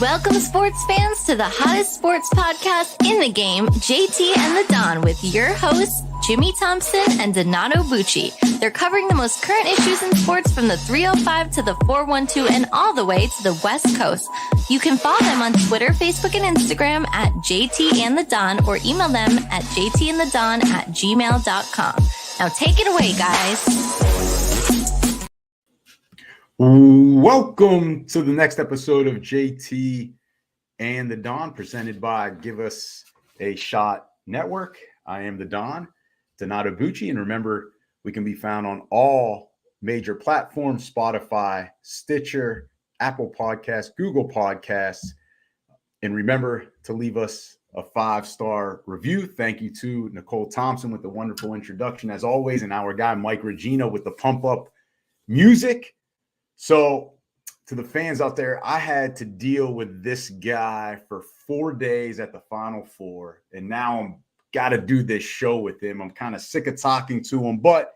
Welcome, sports fans, to the hottest sports podcast in the game, JT and the Don, with your hosts, Jimmy Thompson and Donato Bucci. They're covering the most current issues in sports from the 305 to the 412 and all the way to the West Coast. You can follow them on Twitter, Facebook, and Instagram at JT and the Don, or email them at jtandthedon@gmail.com. Now take it away, guys. Welcome to the next episode of JT and the Don, presented by Give Us a Shot Network. I am the Don, Donato Bucci, and remember, we can be found on all major platforms: Spotify, Stitcher, Apple Podcasts, Google Podcasts, and remember to leave us a 5-star review. Thank you to Nicole Thompson with the wonderful introduction, as always, and our guy Mike Regino with the pump up music. So, to the fans out there, I had to deal with this guy for 4 days at the Final Four, and now I'm got to do this show with him. I'm kind of sick of talking to him, but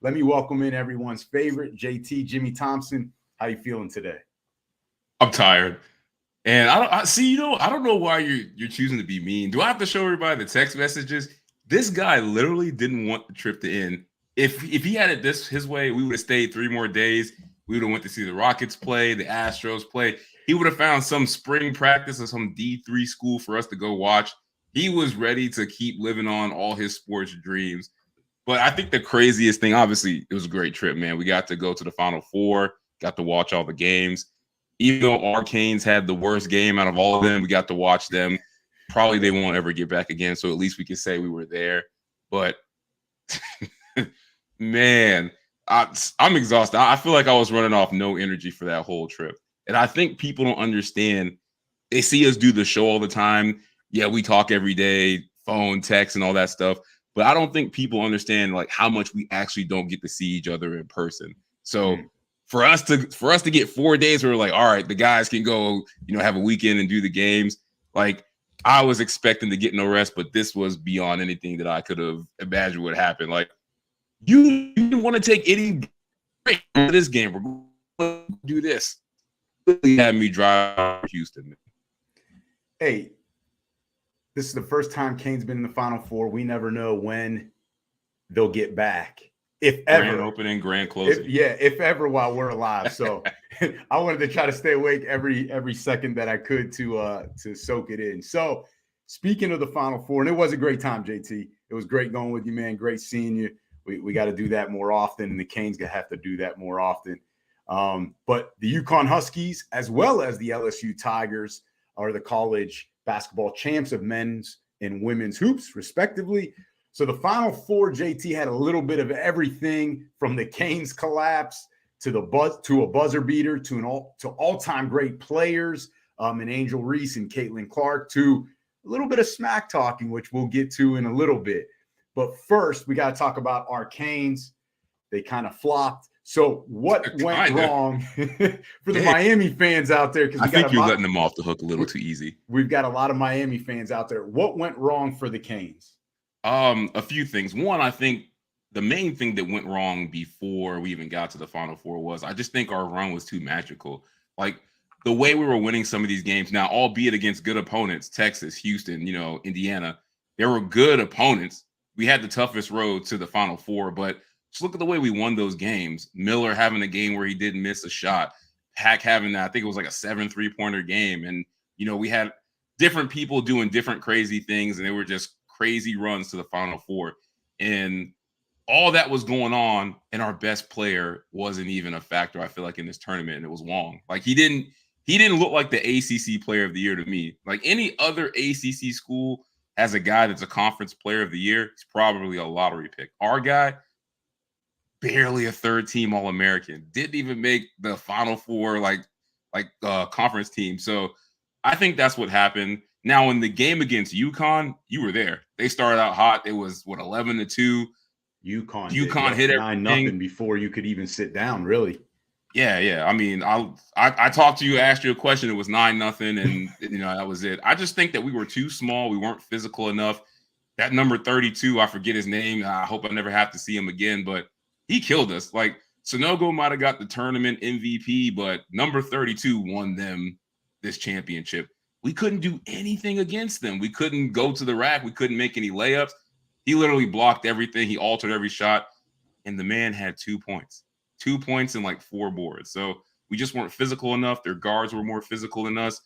let me welcome in everyone's favorite, JT, Jimmy Thompson. How you feeling today? I'm tired, and I don't know why you're choosing to be mean. Do I have to show everybody the text messages? This guy literally didn't want the trip to end. If he had it his way, we would have stayed 3 more days. We would have went to see the Rockets play, the Astros play. He would have found some spring practice or some D3 school for us to go watch. He was ready to keep living on all his sports dreams. But I think the craziest thing, obviously, it was a great trip, man. We got to go to the Final Four, got to watch all the games. Even though our Canes had the worst game out of all of them, we got to watch them. Probably they won't ever get back again, so at least we can say we were there. But, man, I'm exhausted. I feel like I was running off no energy for that whole trip. And I think people don't understand. They see us do the show all the time. Yeah, we talk every day, phone, text, and all that stuff. But I don't think people understand like how much we actually don't get to see each other in person. So for us to get 4 days where we're like, all right, the guys can go, have a weekend and do the games. Like I was expecting to get no rest, but this was beyond anything that I could have imagined would happen. Like, you didn't want to take any break for this game. We're going to do this. Really had me drive to Houston. Hey, this is the first time Kane's been in the Final Four. We never know when they'll get back, if ever. Grand opening, grand closing. If ever, while we're alive. So I wanted to try to stay awake every second that I could to soak it in. So speaking of the Final Four, and it was a great time, JT. It was great going with you, man. Great seeing you. We got to do that more often, and the Canes going to have to do that more often. But the UConn Huskies, as well as the LSU Tigers, are the college basketball champs of men's and women's hoops, respectively. So the Final Four, JT, had a little bit of everything from the Canes collapse to a buzzer beater to all-time great players, and Angel Reese and Caitlin Clark, to a little bit of smack talking, which we'll get to in a little bit. But first, we got to talk about our Canes. They kind of flopped. So what went wrong for the Miami fans out there? I think you're letting them off the hook a little too easy. We've got a lot of Miami fans out there. What went wrong for the Canes? A few things. One, I think the main thing that went wrong before we even got to the Final Four was I just think our run was too magical. Like the way we were winning some of these games now, albeit against good opponents, Texas, Houston, Indiana, they were good opponents. We had the toughest road to the Final Four, but just look at the way we won those games. Miller having a game where he didn't miss a shot. Hack having that, I think it was like a 7 3-pointer game. And, we had different people doing different crazy things, and they were just crazy runs to the Final Four. And all that was going on, and our best player wasn't even a factor, I feel like, in this tournament, and it was Wong. Like, he didn't look like the ACC player of the year to me. Like, any other ACC school as a guy that's a conference player of the year, it's probably a lottery pick. Our guy, barely a third-team All-American, didn't even make the Final Four conference team. So I think that's what happened. Now, in the game against UConn, you were there. They started out hot. It was 11-2. UConn hit 9-0 before you could even sit down. Really? Yeah. I mean, I talked to you, asked you a question. It was 9-0, and that was it. I just think that we were too small. We weren't physical enough. That number 32, I forget his name. I hope I never have to see him again, but he killed us. Like, Sonogo might have got the tournament MVP, but number 32 won them this championship. We couldn't do anything against them. We couldn't go to the rack. We couldn't make any layups. He literally blocked everything. He altered every shot. And the man had 2 points. 2 points and like 4 boards. So we just weren't physical enough. Their guards were more physical than us.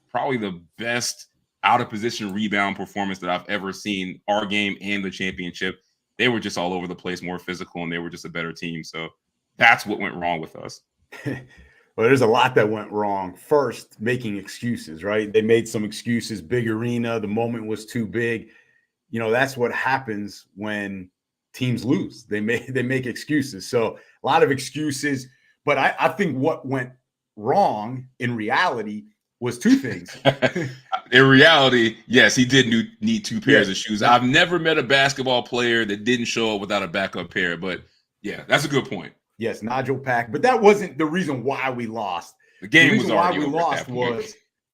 Probably the best out-of-position rebound performance that I've ever seen, our game and the championship. They were just all over the place, more physical, and they were just a better team. So that's what went wrong with us. Well, there's a lot that went wrong. First, making excuses, right? They made some excuses, big arena, the moment was too big. You know, that's what happens when teams lose. They make excuses. So a lot of excuses. But I think what went wrong in reality was 2 things. In reality, yes, he did need 2 pairs of shoes. I've never met a basketball player that didn't show up without a backup pair. But yeah, that's a good point. Yes, Nigel Pack, but that wasn't the reason why we lost. The game was already over.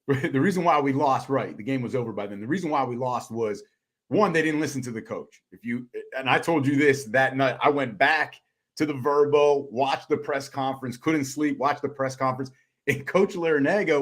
The reason why we lost, right? The game was over by then. The reason why we lost was, one, they didn't listen to the coach. And I told you this that night, I went back to the Verbo, watched the press conference, couldn't sleep, watched the press conference. And Coach Larinaga,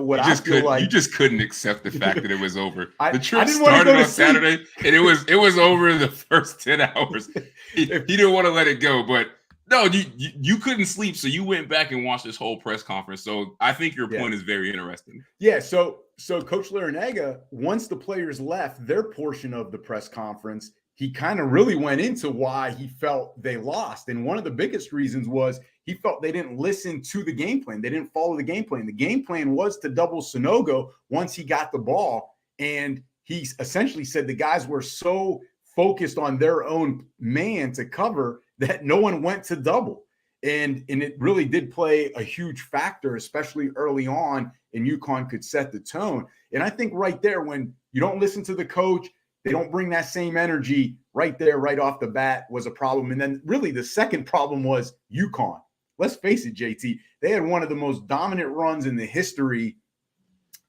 you just couldn't accept the fact that it was over. The trip didn't started on Saturday, and it was over in the first 10 hours. He didn't want to let it go, but no, you couldn't sleep, so you went back and watched this whole press conference. So I think your point is very interesting. Yeah, so Coach Larinaga, once the players left their portion of the press conference, he kind of really went into why he felt they lost. And one of the biggest reasons was he felt they didn't listen to the game plan. They didn't follow the game plan. The game plan was to double Sanogo once he got the ball. And he essentially said the guys were so focused on their own man to cover that no one went to double. And it really did play a huge factor, especially early on, and UConn could set the tone. And I think right there, when you don't listen to the coach, they don't bring that same energy right there, right off the bat, was a problem. And then really the second problem was UConn. Let's face it, JT, they had one of the most dominant runs in the history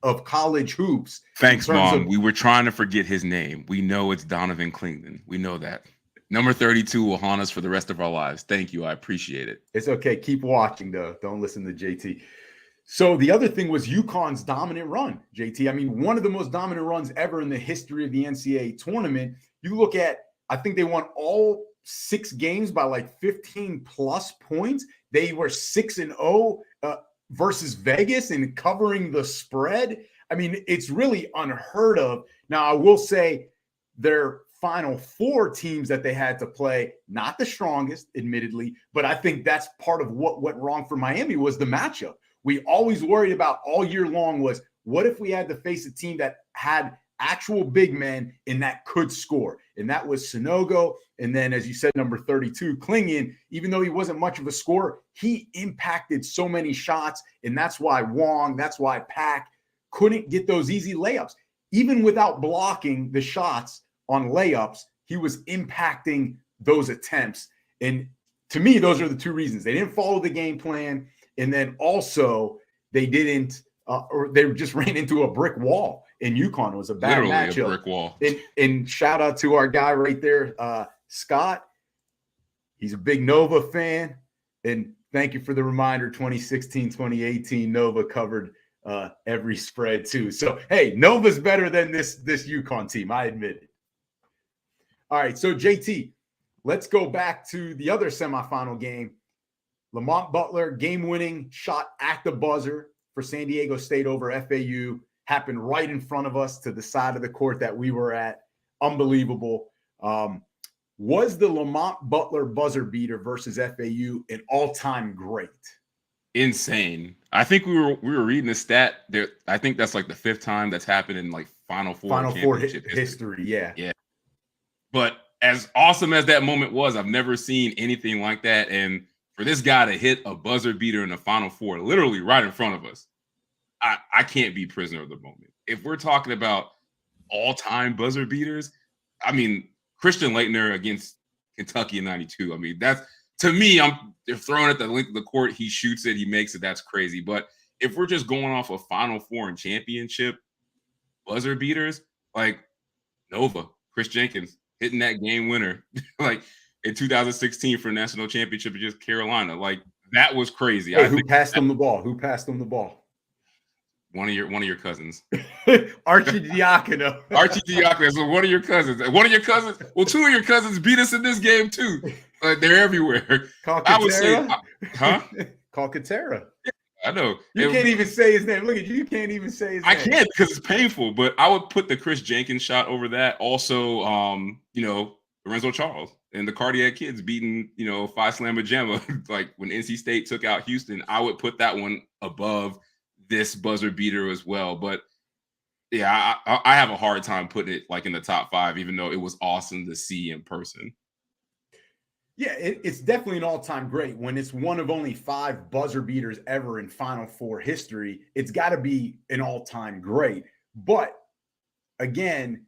of college hoops. Thanks, Mom. We were trying to forget his name. We know it's Donovan Klingman. We know that. Number 32 will haunt us for the rest of our lives. Thank you. I appreciate it. It's okay. Keep watching, though. Don't listen to JT. So the other thing was UConn's dominant run, JT. I mean, one of the most dominant runs ever in the history of the NCAA tournament. You look at, I think they won all 6 games by like 15-plus points. They were 6-0 versus Vegas and covering the spread. I mean, it's really unheard of. Now, I will say their Final Four teams that they had to play, not the strongest, admittedly, but I think that's part of what went wrong for Miami was the matchup. We always worried about all year long was, what if we had to face a team that had actual big men and that could score? And that was Sanogo. And then, as you said, number 32, Klingman, even though he wasn't much of a scorer, he impacted so many shots. And that's why Wong, that's why Pack couldn't get those easy layups. Even without blocking the shots on layups, he was impacting those attempts. And to me, those are the 2 reasons. They didn't follow the game plan. And then also they didn't, or they just ran into a brick wall. And UConn was a bad matchup. A brick wall. And shout out to our guy right there, Scott. He's a big Nova fan. And thank you for the reminder, 2016, 2018, Nova covered every spread too. So, hey, Nova's better than this UConn team. I admit it. All right, so JT, let's go back to the other semifinal game. Lamont Butler, game-winning shot at the buzzer for San Diego State over FAU, happened right in front of us to the side of the court that we were at. Unbelievable. Was the Lamont Butler buzzer beater versus FAU an all-time great? Insane. I think we were reading the stat there. I think that's like the 5th time that's happened in like Final Four history. Yeah. But as awesome as that moment was, I've never seen anything like that. And for this guy to hit a buzzer beater in the Final Four, literally right in front of us, I can't be prisoner of the moment. If we're talking about all-time buzzer beaters, I mean, Christian Laettner against Kentucky in 92. I mean, that's, to me, they're throwing at the length of the court. He shoots it. He makes it. That's crazy. But if we're just going off of Final Four and championship buzzer beaters, like Nova, Chris Jenkins hitting that game winner, like in 2016 for national championship against Carolina, like that was crazy. Hey, who passed him the ball? One of your cousins. Archie Diacono. Archie Diacono. So one of your cousins. One of your cousins. Well, two of your cousins beat us in this game too. They're everywhere. I would say, huh? Calcaterra. I know. You can't even say his name. Look at you. You can't even say his name. I can't because it's painful, but I would put the Chris Jenkins shot over that. Also, Lorenzo Charles and the Cardiac Kids beating, 5-slammer jammer. Like when NC State took out Houston, I would put that one above this buzzer beater as well. But yeah, I have a hard time putting it like in the top 5, even though it was awesome to see in person. Yeah, it's definitely an all-time great. When it's one of only 5 buzzer beaters ever in Final Four history, it's got to be an all-time great. But again,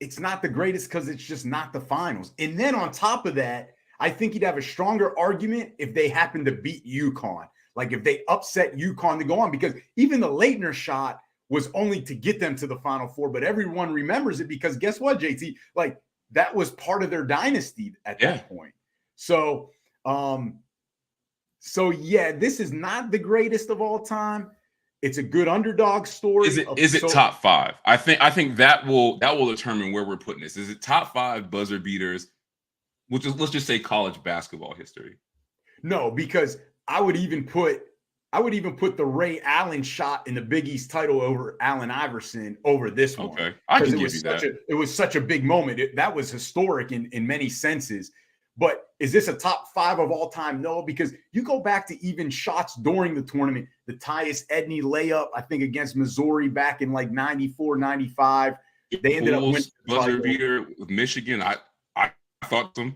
it's not the greatest because it's just not the finals. And then on top of that, I think you'd have a stronger argument if they happen to beat UConn. Like if they upset UConn to go on, because even the Leitner shot was only to get them to the Final Four. But everyone remembers it because guess what, JT? Like, that was part of their dynasty at that point. So, yeah, this is not the greatest of all time. It's a good underdog story. Is it top 5? I think that will determine where we're putting this. Is it top 5 buzzer beaters? Let's just say college basketball history. No, because I would even put the Ray Allen shot in the Big East title over Allen Iverson over this one. Okay, I can give you that. It was such a big moment. That was historic in many senses. But is this a top 5 of all time? No, because you go back to even shots during the tournament. The Tyus Edney layup, I think, against Missouri back in like 94, 95. They ended up winning the buzzer beater with Michigan. I thought them.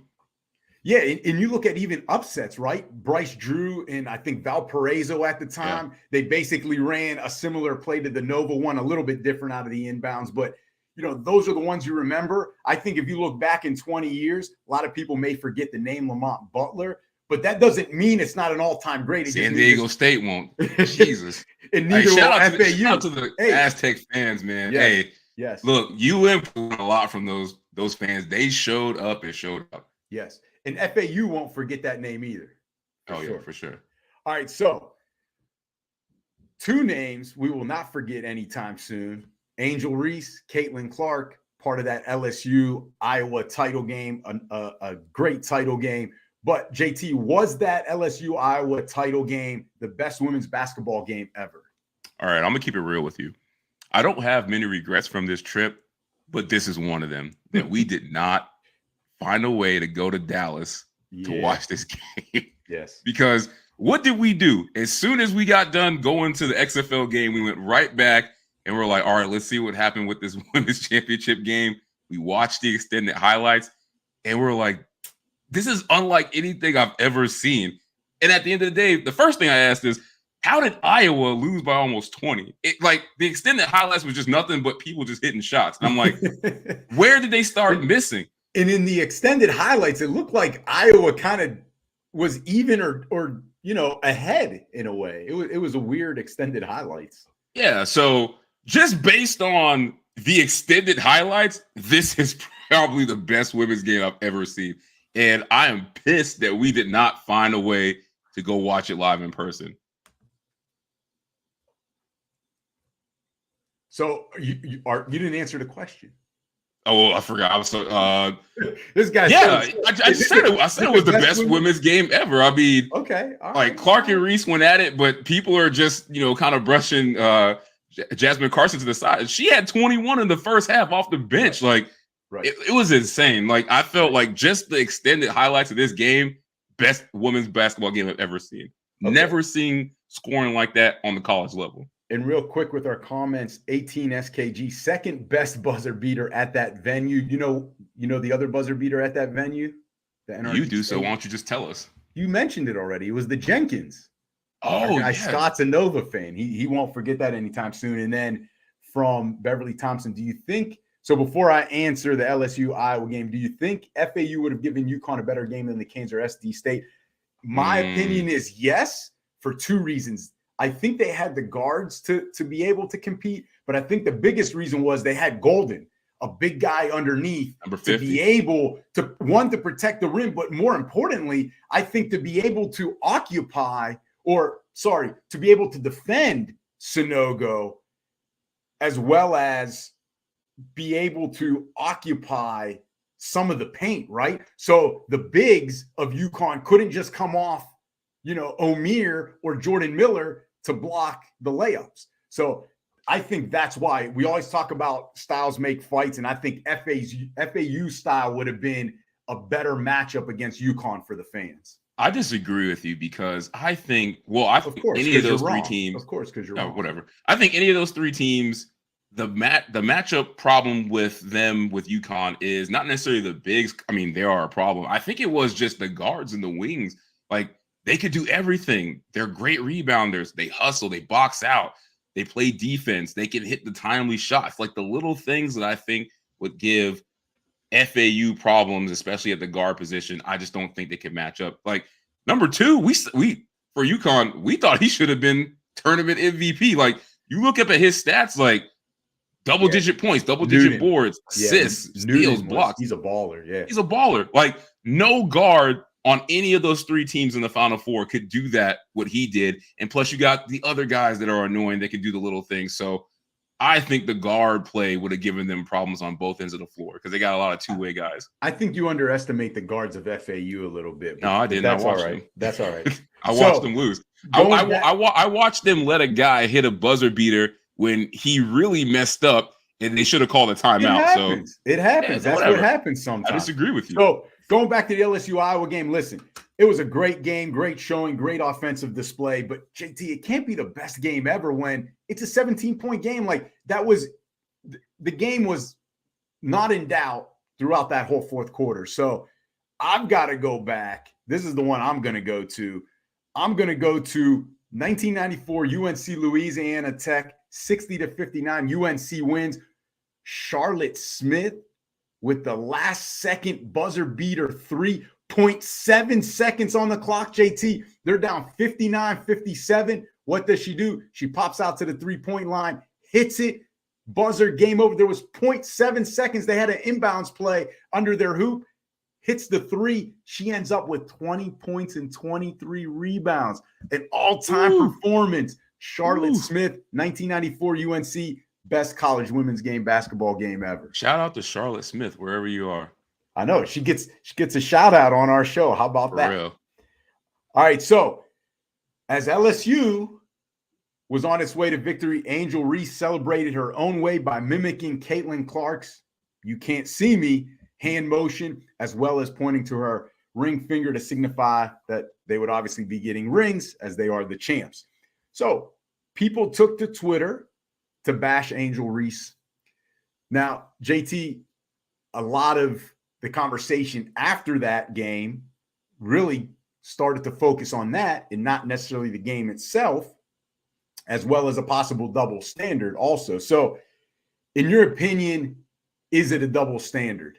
Yeah, and you look at even upsets, right? Bryce Drew and I think Valparaiso at the time, they basically ran a similar play to the Nova one, a little bit different out of the inbounds. But, those are the ones you remember. I think if you look back in 20 years, a lot of people may forget the name Lamont Butler, but that doesn't mean it's not an all-time great. San Diego State won't. Jesus. And neither will FAU. Shout out to the Aztec fans, man. Yes. Hey, yes. Look, UM put a lot from those fans. They showed up and showed up. Yes. And FAU won't forget that name either. Yeah, for sure. All right, so 2 names we will not forget anytime soon. Angel Reese, Caitlin Clark, part of that LSU Iowa title game, a great title game. But JT, was that LSU Iowa title game the best women's basketball game ever? All right, I'm gonna keep it real with you. I don't have many regrets from this trip, but this is one of them that we did not find a way to go to Dallas to watch this game. Yes. Because what did we do? As soon as we got done going to the XFL game, we went right back and we're like, all right, let's see what happened with this women's championship game. We watched the extended highlights and we're like, this is unlike anything I've ever seen. And at the end of the day, the first thing I asked is, how did Iowa lose by almost 20? The extended highlights was just nothing but people just hitting shots. And I'm like, where did they start missing? And in the extended highlights, it looked like Iowa kind of was even or ahead in a way. It was a weird extended highlights. Yeah, so just based on the extended highlights, this is probably the best women's game I've ever seen. And I am pissed that we did not find a way to go watch it live in person. So you didn't answer the question. Oh, I forgot. I was so this guy. Yeah, I said it was the best women's game ever. I mean, okay, all right. Clark and Reese went at it, but people are just kind of brushing Jasmine Carson to the side. She had 21 in the first half off the bench. Right. It was insane. Like I felt like just the extended highlights of this game, best women's basketball game I've ever sseen. Okay. Never seen scoring like that on the college level. And real quick with our comments, 18 SKG, second best buzzer beater at that venue. You know the other buzzer beater at that venue? The NRG you do, State. so why don't you just tell us? You mentioned it already. It was the Jenkins. Oh, our guy Scott's a Nova fan. He won't forget that anytime soon. And then from Beverly Thompson, do you think – so before I answer the LSU-Iowa game, do you think FAU would have given UConn a better game than the Canes or SD State? My opinion is yes, for 2 reasons. I think they had the guards to be able to compete, but I think the biggest reason was they had Golden, a big guy underneath, to be able to protect the rim, but more importantly, I think to be able to to be able to defend Sanogo, as well as be able to occupy some of the paint, right? So the bigs of UConn couldn't just come off, Omier or Jordan Miller to block the layups. So I think that's why we always talk about styles make fights, and I think FAU style would have been a better matchup against UConn for the fans. I disagree with you because I think, any of those three teams, of course, because you're wrong. Whatever. I think any of those three teams, the matchup problem with them with UConn is not necessarily the bigs. I mean, they are a problem. I think it was just the guards and the wings. Like, they could do everything. They're great rebounders. They hustle. They box out. They play defense. They can hit the timely shots. Like, the little things that I think would give FAU problems, especially at the guard position, I just don't think they can match up. Like, number two, we for UConn, we thought he should have been tournament MVP. Like, you look up at his stats, like double-digit points, double-digit boards, assists, steals, blocks. He's a baller. Yeah, he's a baller. Like, no guard on any of those three teams in the Final Four could do that, what he did. And plus, you got the other guys that are annoying that can do the little things. So I think the guard play would have given them problems on both ends of the floor because they got a lot of two-way guys. I think you underestimate the guards of FAU a little bit. No, I didn't. That's all right. That's all right. I watched them lose. I watched them let a guy hit a buzzer beater when he really messed up, and they should have called a timeout. It happens. That's what happens sometimes. I disagree with you. So going back to the LSU-Iowa game, listen, it was a great game, great showing, great offensive display. But, JT, it can't be the best game ever when it's a 17-point game. Like, the game was not in doubt throughout that whole fourth quarter. So I've got to go back. This is the one I'm going to go to. I'm going to go to 1994 UNC Louisiana Tech, 60-59. UNC wins. Charlotte Smith with the last second buzzer beater 3.7 seconds on the clock, JT. They're down 59-57. What does she do? She pops out to the three-point line, hits it, buzzer, game over. There was 0.7 seconds. They had an inbounds play under their hoop, hits the three. She ends up with 20 points and 23 rebounds. An all-time performance. Charlotte Smith, 1994 UNC, best college women's basketball game ever. Shout out to Charlotte Smith, wherever you are. I know. She gets a shout out on our show. How about that? For real. All right. So as LSU was on its way to victory, Angel Reese celebrated her own way by mimicking Caitlin Clark's "You can't see me" hand motion, as well as pointing to her ring finger to signify that they would obviously be getting rings as they are the champs. So people took to Twitter to bash Angel Reese. Now, JT, a lot of the conversation after that game really started to focus on that and not necessarily the game itself, as well as a possible double standard also. So in your opinion, is it a double standard?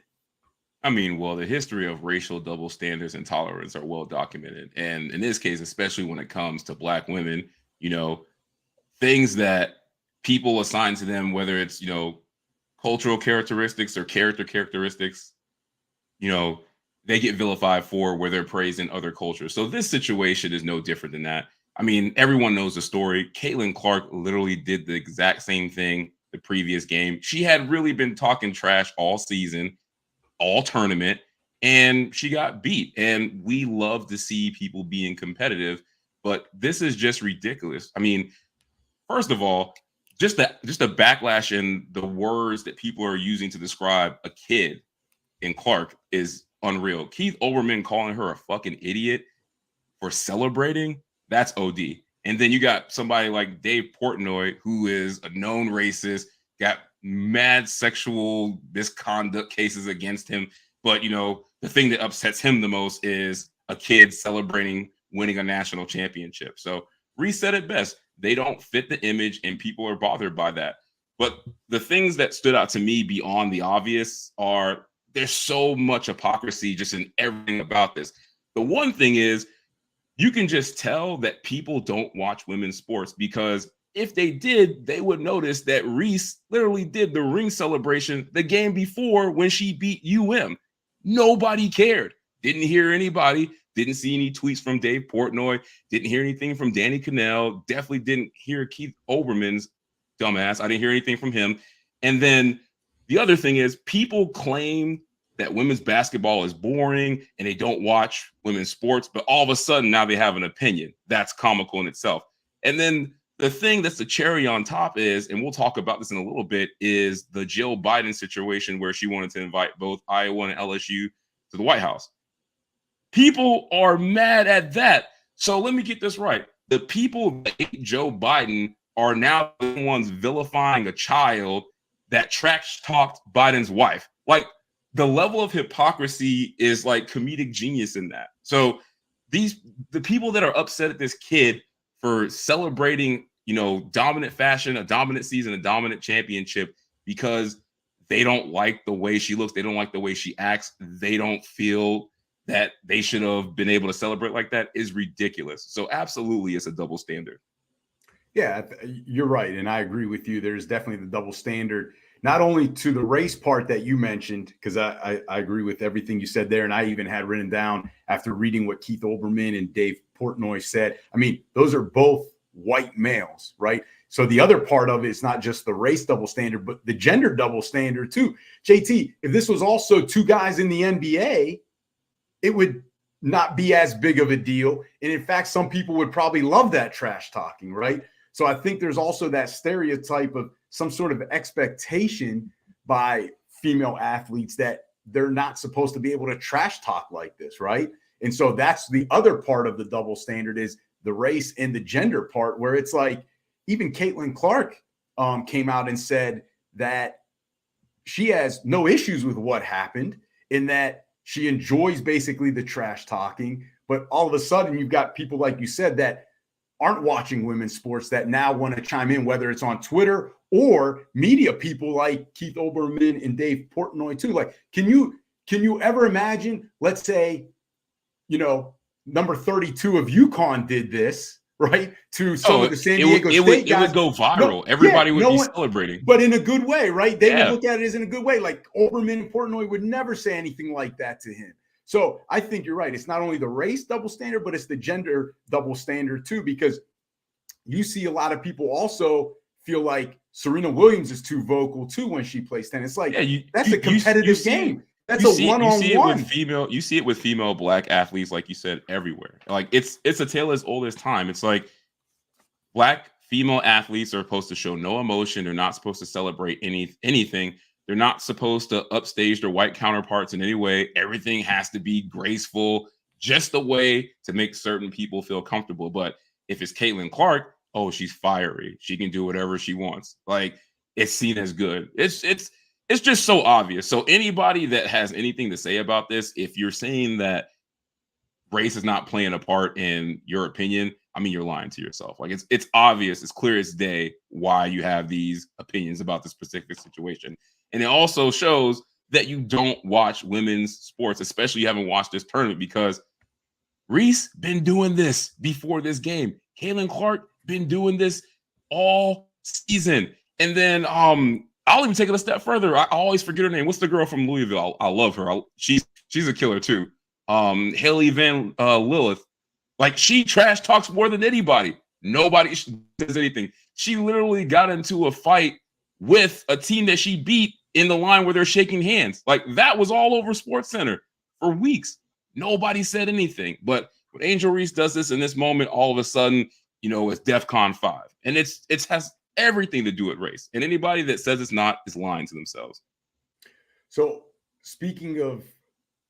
I mean, well, the history of racial double standards and tolerance are well documented. And in this case, especially when it comes to Black women, things that people assign to them, whether it's, cultural characteristics or character characteristics, they get vilified for where they're praised in other cultures. So this situation is no different than that. I mean, everyone knows the story. Caitlin Clark literally did the exact same thing the previous game. She had really been talking trash all season, all tournament, and she got beat. And we love to see people being competitive, but this is just ridiculous. I mean, first of all, just a backlash in the words that people are using to describe a kid in Clark is unreal. Keith Olbermann calling her a fucking idiot for celebrating, that's OD. And then you got somebody like Dave Portnoy, who is a known racist, got mad sexual misconduct cases against him. But, the thing that upsets him the most is a kid celebrating winning a national championship. So Reese said it best. They don't fit the image and people are bothered by that. But the things that stood out to me beyond the obvious are there's so much hypocrisy just in everything about this. The one thing is you can just tell that people don't watch women's sports, because if they did, they would notice that Reese literally did the ring celebration the game before when she beat UM. Nobody cared. Didn't hear anybody Didn't see any tweets from Dave Portnoy. Didn't hear anything from Danny Cannell. Definitely didn't hear Keith Olbermann's dumbass. I didn't hear anything from him. And then the other thing is people claim that women's basketball is boring and they don't watch women's sports, but all of a sudden now they have an opinion. That's comical in itself. And then the thing that's the cherry on top is, and we'll talk about this in a little bit, is the Jill Biden situation where she wanted to invite both Iowa and LSU to the White House. People are mad at that. So let me get this right. The people that hate Joe Biden are now the ones vilifying a child that trash talked Biden's wife. Like, the level of hypocrisy is like comedic genius in that. So the people that are upset at this kid for celebrating, dominant fashion, a dominant season, a dominant championship, because they don't like the way she looks, they don't like the way she acts, they don't feel that they should have been able to celebrate like that, is ridiculous. So absolutely, it's a double standard. Yeah, you're right. And I agree with you. There's definitely the double standard, not only to the race part that you mentioned, because I agree with everything you said there. And I even had written down after reading what Keith Olbermann and Dave Portnoy said. I mean, those are both white males, right? So the other part of it is not just the race double standard, but the gender double standard too. JT, if this was also two guys in the NBA, it would not be as big of a deal. And in fact, some people would probably love that trash talking, right? So I think there's also that stereotype of some sort of expectation by female athletes that they're not supposed to be able to trash talk like this, right? And so that's the other part of the double standard, is the race and the gender part, where it's like even Caitlin Clark came out and said that she has no issues with what happened, in that she enjoys basically the trash talking. But all of a sudden you've got people, like you said, that aren't watching women's sports that now want to chime in, whether it's on Twitter or media people like Keith Olbermann and Dave Portnoy too. Like, can you ever imagine, let's say, number 32 of UConn did this, right? To some of the San Diego State guys. It would go viral. Everybody would be celebrating. But in a good way, right? They would look at it as in a good way. Like Olbermann and Portnoy would never say anything like that to him. So I think you're right. It's not only the race double standard, but it's the gender double standard too, because you see a lot of people also feel like Serena Williams is too vocal too when she plays tennis. It's like, that's a competitive game. That's a one-on-one. You see it with female Black athletes, like you said, everywhere. Like it's a tale as old as time. It's like Black female athletes are supposed to show no emotion. They're not supposed to celebrate anything. They're not supposed to upstage their white counterparts in any way. Everything has to be graceful, just the way to make certain people feel comfortable. But if it's Caitlin Clark, oh, she's fiery. She can do whatever she wants. Like, it's seen as good. It's just so obvious. So anybody that has anything to say about this, if you're saying that race is not playing a part in your opinion, I mean, you're lying to yourself. Like, it's obvious, it's clear as day why you have these opinions about this specific situation. And it also shows that you don't watch women's sports, especially you haven't watched this tournament, because Reese been doing this before this game. Caitlin Clark been doing this all season. And then I'll even take it a step further. I always forget her name. What's the girl from Louisville? I love her. She's a killer too. Haley Van Lilith. Like, she trash talks more than anybody. Nobody does anything. She literally got into a fight with a team that she beat in the line where they're shaking hands. Like, that was all over SportsCenter for weeks. Nobody said anything. But when Angel Reese does this in this moment, all of a sudden, it's DEFCON 5. And it has everything to do with race. And anybody that says it's not is lying to themselves. So speaking of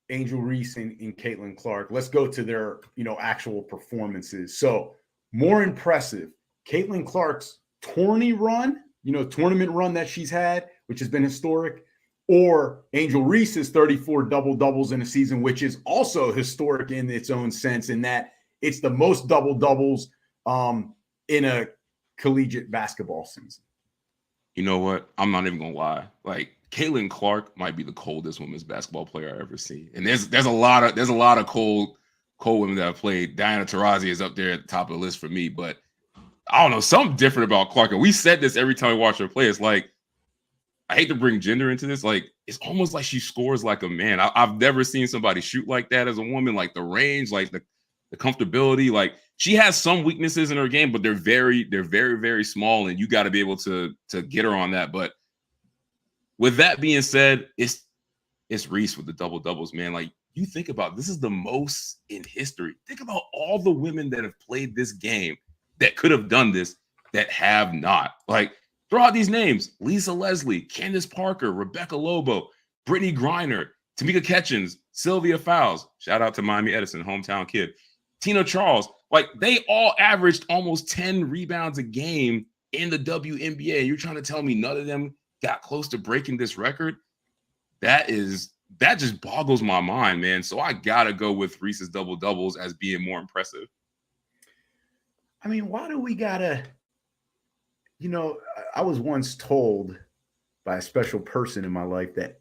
Angel Reese and Caitlin Clark, let's go to their, actual performances. So more impressive, Caitlin Clark's tourney run, tournament run that she's had, which has been historic, or Angel Reese's 34 double-doubles in a season, which is also historic in its own sense, in that it's the most double-doubles in a collegiate basketball season. You know what? I'm not even gonna lie. Like, Caitlin Clark might be the coldest women's basketball player I ever seen. And there's a lot of cold women that have played. Diana Taurasi is up there at the top of the list for me, but I don't know, something different about Clark. And we said this every time we watch her play. It's like, I hate to bring gender into this. Like, it's almost like she scores like a man. I've never seen somebody shoot like that as a woman. Like the range, like the comfortability. Like she has some weaknesses in her game, but they're very, very small, and you got to be able to get her on that. But with that being said, it's Reese with the double doubles, man. Like you think about this is the most in history. Think about all the women that have played this game that could have done this that have not. Like throw out these names: Lisa Leslie, Candace Parker, Rebecca Lobo, Brittany Griner, Tamika Catchings, Sylvia Fowles. Shout out to Miami Edison, hometown kid. Tina Charles. Like they all averaged almost 10 rebounds a game in the WNBA. You're trying to tell me none of them got close to breaking this record? That just boggles my mind, man. So I gotta go with Reese's double doubles as being more impressive. I mean, why do we gotta? You know, I was once told by a special person in my life that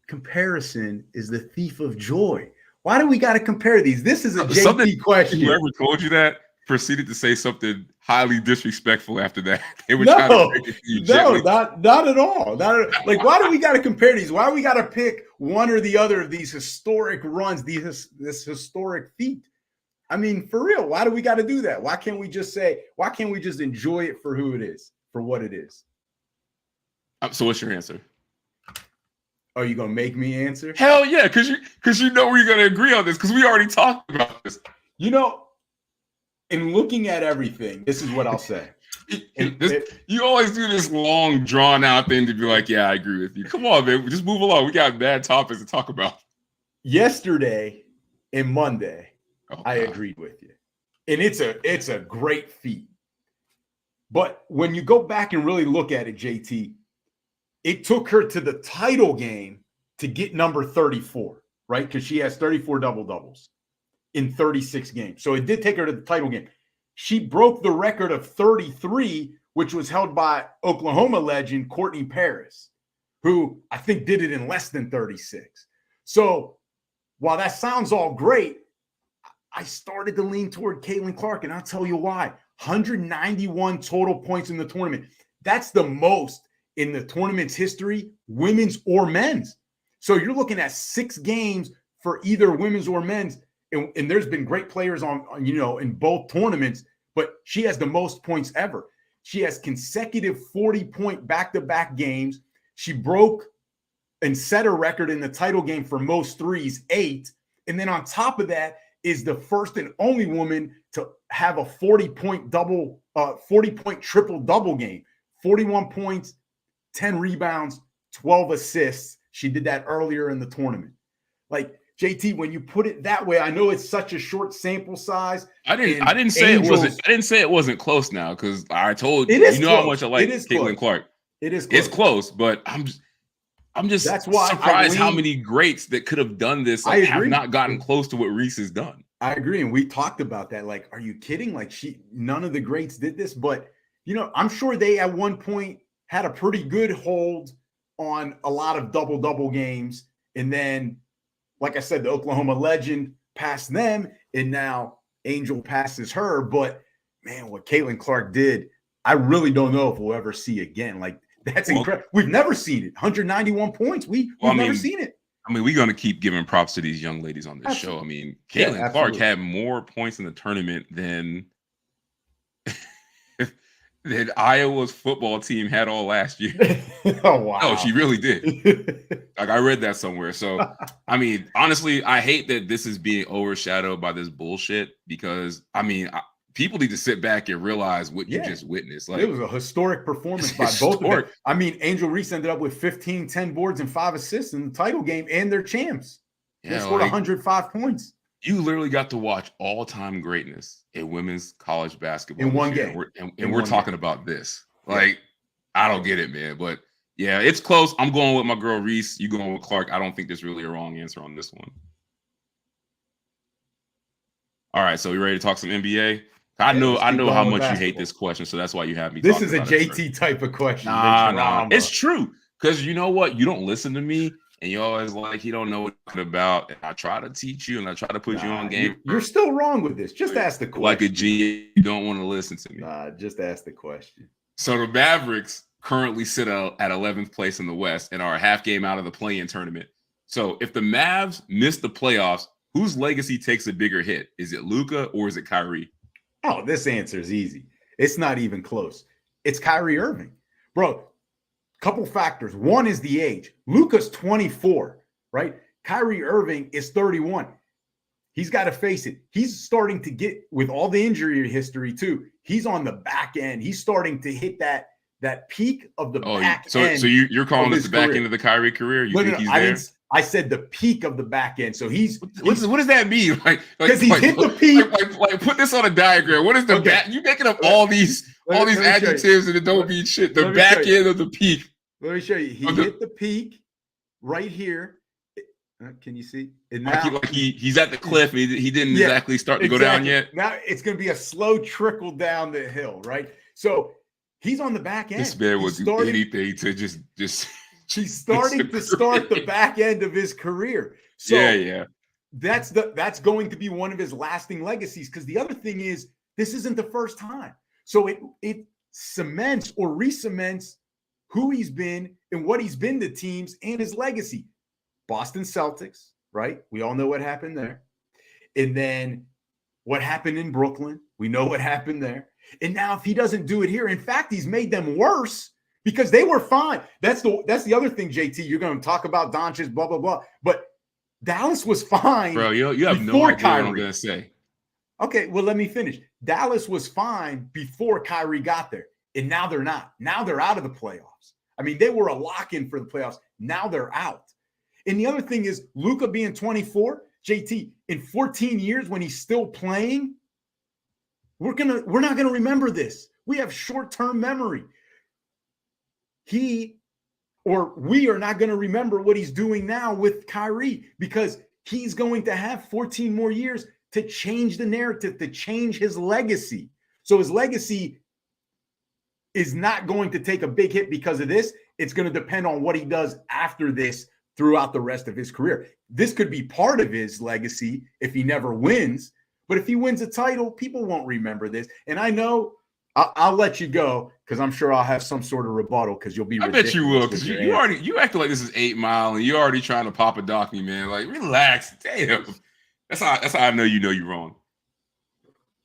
comparison is the thief of joy. Why do we got to compare these? This is a JT question. Whoever told you that proceeded to say something highly disrespectful after that. They were trying to break it to you gently. Not at all. Like, why do we got to compare these? Why do we got to pick one or the other of these historic runs, this historic feat? I mean, for real, why do we got to do that? Why can't we just enjoy it for who it is, for what it is? So what's your answer? Are you gonna make me answer? Hell yeah, because you know we're gonna agree on this because we already talked about this. You know, in looking at everything, this is what I'll say. You always do this long, drawn out thing to be like, yeah, I agree with you. Come on, man, just move along. We got bad topics to talk about. Yesterday and Monday, I agreed with you, and it's a great feat. But when you go back and really look at it, JT. It took her to the title game to get number 34, right? Because she has 34 double-doubles in 36 games. So it did take her to the title game. She broke the record of 33, which was held by Oklahoma legend Courtney Paris, who I think did it in less than 36. So while that sounds all great, I started to lean toward Caitlin Clark, and I'll tell you why. 191 total points in the tournament. That's the most in the tournament's history, women's or men's. So you're looking at 6 games for either women's or men's. And there's been great players on, in both tournaments, but she has the most points ever. She has consecutive 40-point back-to-back games. She broke and set a record in the title game for most threes, 8. And then on top of that is the first and only woman to have a 40-point triple-double game, 41 points, 10 rebounds, 12 assists. She did that earlier in the tournament. Like, JT, when you put it that way, I know it's such a short sample size. I didn't say it wasn't close now, because I told you, how much I like Caitlin Clark. It is close. It's close, but I'm just surprised how many greats that could have done this have not gotten close to what Reese has done. I agree. And we talked about that. Like, are you kidding? Like, none of the greats did this, but I'm sure they at one point had a pretty good hold on a lot of double-double games. And then, like I said, the Oklahoma legend passed them, and now Angel passes her. But, man, what Caitlin Clark did, I really don't know if we'll ever see again. Like, that's incredible. We've never seen it. 191 points. We've never seen it. I mean, we're going to keep giving props to these young ladies on this show. I mean, Caitlin Clark had more points in the tournament than – that Iowa's football team had all last year. Oh, wow. No, she really did. Like, I read that somewhere. So, I mean, honestly, I hate that this is being overshadowed by this bullshit, because, I mean, people need to sit back and realize what you just witnessed. Like, it was a historic performance by both of them. I mean, Angel Reese ended up with 15, 10 boards and 5 assists in the title game, and they're champs. They scored 105 points. You literally got to watch all-time greatness in women's college basketball in one game. We're talking about this. Like, I don't get it, man. But, yeah, it's close. I'm going with my girl Reese. You going with Clark. I don't think there's really a wrong answer on this one. All right, so you ready to talk some NBA? I know how much you hate this question, so that's why you have me. This is a JT type of question. Nah. It's true. Because you know what? You don't listen to me. And you're always like, you don't know what it's about. And I try to teach you, and I try to put you on game. You're still wrong with this. Just ask the question. Like a G, you don't want to listen to me. Just ask the question. So the Mavericks currently sit at 11th place in the West and are a half game out of the play-in tournament. So if the Mavs miss the playoffs, whose legacy takes a bigger hit? Is it Luka or is it Kyrie? Oh, this answer is easy. It's not even close. It's Kyrie Irving. Bro, couple factors. One is the age. Luka's 24, right? Kyrie Irving is 31. He's got to face it. He's starting to get, with all the injury history too, he's on the back end. He's starting to hit that peak of the back end. So you're calling this the back end of the Kyrie career? You think he's there? I said the peak of the back end. So what does that mean? Because he's hit the peak. Like put this on a diagram. What is the back? You making up all these adjectives and it don't mean shit. The back end of the peak. Let me show you. He hit the peak right here. Can you see? And now, he's at the cliff. He didn't exactly start to go down yet. Now it's going to be a slow trickle down the hill, right? So he's on the back end. This man would do anything to just. He's starting to start the back end of his career. So yeah. That's going to be one of his lasting legacies. Because the other thing is, this isn't the first time. So it cements or re-cements who he's been and what he's been to teams and his legacy. Boston Celtics, right? We all know what happened there. And then what happened in Brooklyn. We know what happened there. And now if he doesn't do it here, in fact, he's made them worse. Because they were fine. That's the other thing, JT. You're going to talk about Doncic, blah, blah, blah. But Dallas was fine. Bro, you have no idea what I'm going to say. Okay, well, let me finish. Dallas was fine before Kyrie got there. And now they're not. Now they're out of the playoffs. I mean, they were a lock-in for the playoffs. Now they're out. And the other thing is, Luka being 24, JT, in 14 years when he's still playing, we're not going to remember this. We have short-term memory. We are not going to remember what he's doing now with Kyrie because he's going to have 14 more years to change the narrative, to change his legacy. So his legacy is not going to take a big hit because of this. It's going to depend on what he does after this throughout the rest of his career. This could be part of his legacy if he never wins, but if he wins a title, people won't remember this. And I know I'll let you go because I'm sure I'll have some sort of rebuttal because you'll be. I bet you will because you acting like this is 8 Mile and you're already trying to pop a donkey, man. Like relax, damn. That's how I know you're wrong.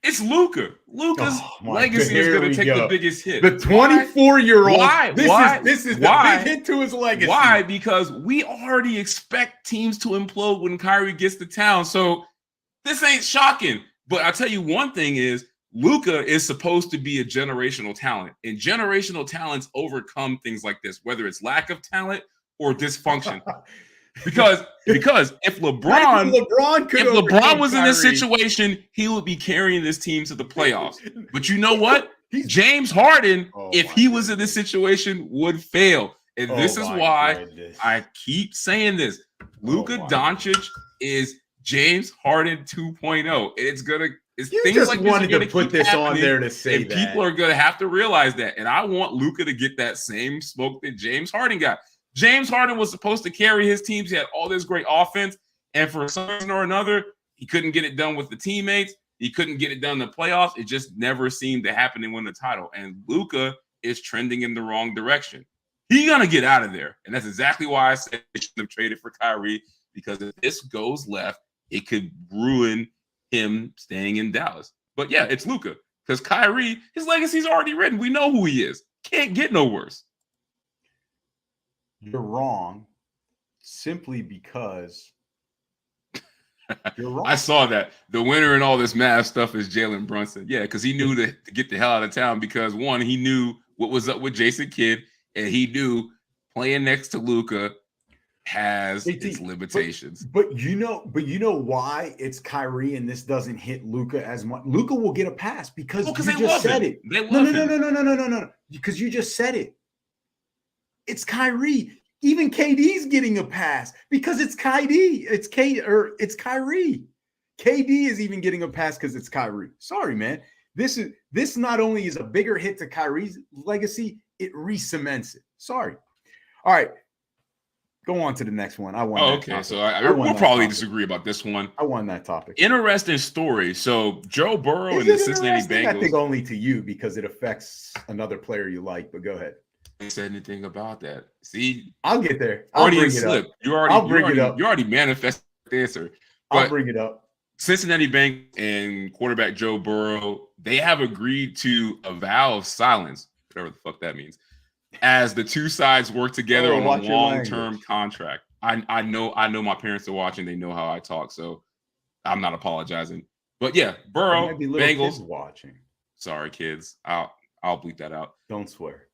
It's Luka. Luka's legacy is going to take the biggest hit. The 24-year-old. Why? This is the big hit to his legacy. Why? Because we already expect teams to implode when Kyrie gets to town. So this ain't shocking. But I'll tell you one thing is. Luka is supposed to be a generational talent, and generational talents overcome things like this, whether it's lack of talent or dysfunction. because if LeBron was in this situation, he would be carrying this team to the playoffs. But you know what? James Harden, if he was in this situation, would fail. And this is why I keep saying this. Luka Doncic is James Harden 2.0. It's you things just like wanted to put this on there to say that. People are going to have to realize that. And I want Luka to get that same smoke that James Harden got. James Harden was supposed to carry his teams. He had all this great offense. And for some reason or another, he couldn't get it done with the teammates. He couldn't get it done in the playoffs. It just never seemed to happen and win the title. And Luka is trending in the wrong direction. He's going to get out of there. And that's exactly why I said they should have traded for Kyrie. Because if this goes left, it could ruin him staying in Dallas. But yeah, it's Luka because Kyrie, his legacy's already written. We know who he is. Can't get no worse. You're wrong simply because you're wrong. I saw that. The winner in all this Mavs stuff is Jalen Brunson. Yeah, because he knew to get the hell out of town because one, he knew what was up with Jason Kidd, and he knew playing next to Luka has its limitations. But you know why it's Kyrie and this doesn't hit Luka as much. Luka will get a pass because you just said it. No. Because you just said it. It's Kyrie. Even KD's getting a pass because it's Kyrie. It's Kyrie. KD is even getting a pass because it's Kyrie. Sorry, man. This not only is a bigger hit to Kyrie's legacy, it re-cements it. Sorry. All right. Go on to the next one. I won. Okay, so we'll probably disagree about this one. I won that topic. Interesting story. So Joe Burrow and the Cincinnati Bengals. I think only to you because it affects another player you like. But go ahead. Ain't said anything about that. See, I'll get there. Already in slip. You already manifested the answer. But I'll bring it up. Cincinnati Bengals and quarterback Joe Burrow, they have agreed to a vow of silence, whatever the fuck that means, as the two sides work together on a long-term contract. I know my parents are watching. They know how I talk, so I'm not apologizing. But yeah, Burrow, Bengals watching. Sorry, kids. I'll bleep that out. Don't swear.